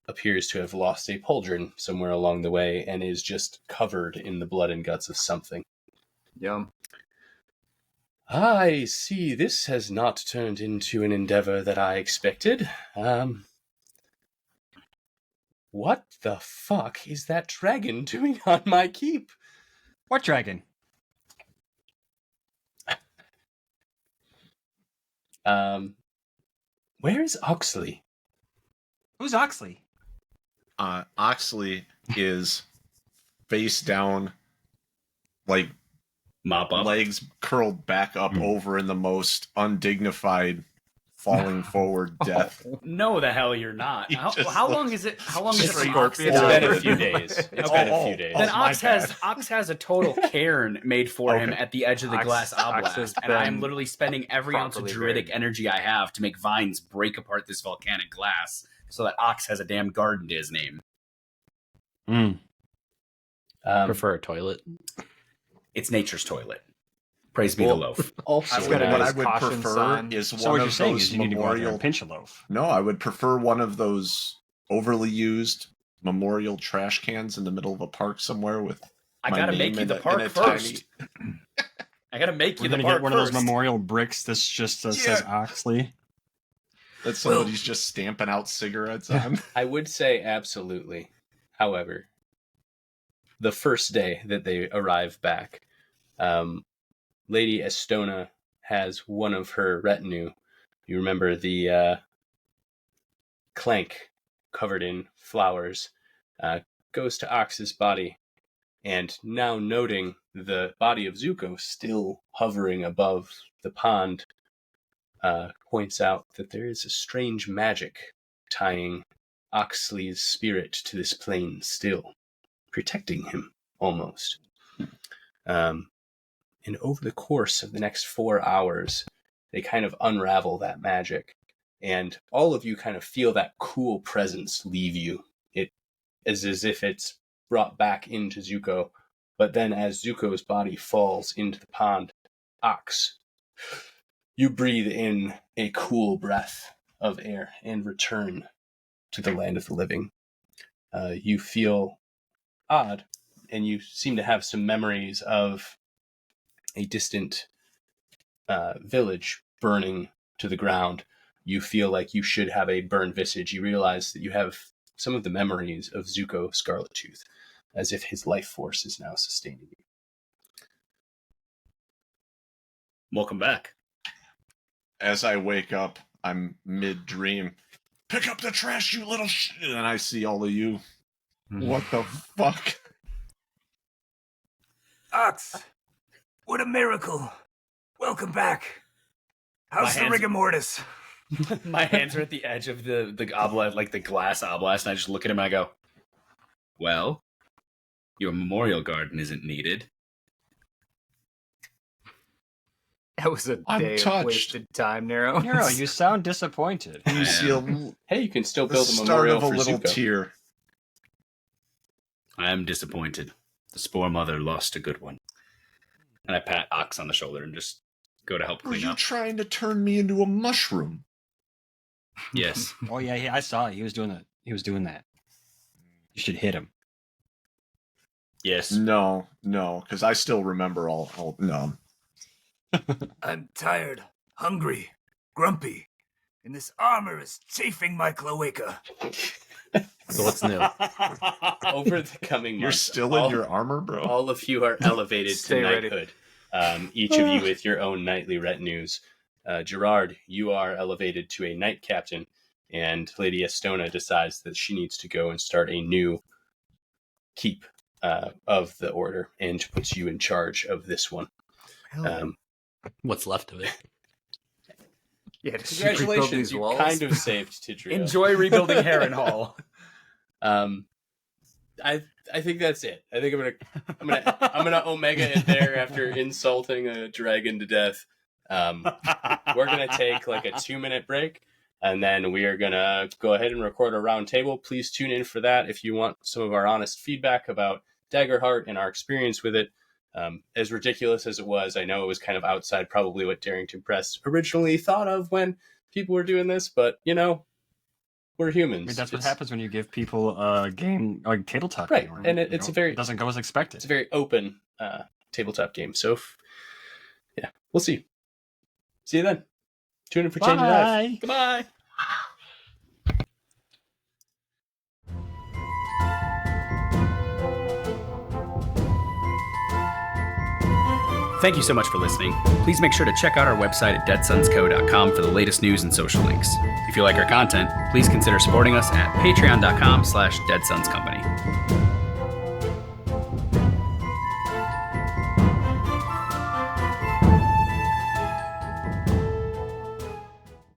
appears to have lost a pauldron somewhere along the way and is just covered in the blood and guts of something. Yum. I see this has not turned into an endeavor that I expected. What the fuck is that dragon doing on my keep? What dragon? Where is Oxley? Who's Oxley? Oxley is face down, like Mop up. legs curled back up over in the most undignified falling forward death. No, the hell you're not. You How, just how look- long is it? How long is it for Scorpion. Ox? It's been a few days. It's been a few days. Then my bad. Ox has a total cairn made for him Okay. at the edge of the Ox- glass Ox has oblast, and I'm been literally spending every ounce of properly druidic buried. energy I have to make vines break apart this volcanic glass so that Ox has a damn garden to his name. Prefer a toilet. It's nature's toilet. Praise be the loaf. Also, I've got a What nice I would caution prefer sign. is So one what you're of saying those is you need to go out there memorial. and pinch a loaf. No, I would prefer one of those overly used memorial trash cans in the middle of a park somewhere with. I my gotta name make you in the in park a first. tiny- I gotta make We're you the gonna park get one of those first. memorial bricks that's just says Oxley. that somebody's just stamping out cigarettes on. I would say absolutely. However, the first day that they arrive back, Lady Estona has one of her retinue. You remember the clank covered in flowers, goes to Ox's body, and now noting the body of Zuko still hovering above the pond, points out that there is a strange magic tying Oxley's spirit to this plane still, protecting him almost. And over the course of the next 4 hours, they kind of unravel that magic. And all of you kind of feel that cool presence leave you. It is as if it's brought back into Zuko. But then as Zuko's body falls into the pond, Ox, you breathe in a cool breath of air and return to the land of the living. You feel odd, and you seem to have some memories of a distant village burning to the ground. You feel like you should have a burned visage. You realize that you have some of the memories of Zuko Scarlettooth, as if his life force is now sustaining you. Welcome back. as I wake up, I'm mid-dream. Pick up the trash, you little and I see all of you. What the fuck? Ox, what a miracle. Welcome back. How's the hands- rigor mortis? My hands are at the edge of the oblast, like the glass oblast, and I just look at him and I go, well, your memorial garden isn't needed. That was a I'm day of touched. wasted time, Nero. Nero, you sound disappointed. You see Hey, you can still the build a start memorial of a for little Zuko. tear. I am disappointed. The Spore Mother lost a good one. And I pat Ox on the shoulder and just go to help Were clean you up. trying to turn me into a mushroom? Yes. Oh yeah, I saw it. He was doing that. You should hit him. Yes. No, because I still remember all. No. I'm tired, hungry, grumpy, and this armor is chafing my cloaca. So what's new? Over the coming You're months, still in your armor, bro? all of you are elevated to Stay ready. knighthood. Each of you with your own knightly retinues. Gerard, you are elevated to a knight captain, and Lady Estona decides that she needs to go and start a new keep of the order, and puts you in charge of this one. What's left of it? Yeah, did you rebuild Congratulations, these you walls? kind of saved Tidrio. Enjoy rebuilding Harrenhal. I think that's it. I think I'm gonna Omega it there after insulting a dragon to death. We're gonna take like a 2-minute break, and then we are gonna go ahead and record a round table. Please tune in for that if you want some of our honest feedback about Daggerheart and our experience with it. As ridiculous as it was, I know it was kind of outside probably what Darrington Press originally thought of when people were doing this, but we're humans. I mean, that's what happens when you give people a game like tabletop Right, game. and it doesn't go as expected. It's a very open tabletop game. So, we'll see. See you then. Tune in for Change Your Life. Goodbye. Thank you so much for listening. Please make sure to check out our website at deadsonsco.com for the latest news and social links. If you like our content, please consider supporting us at patreon.com/deadsonscompany.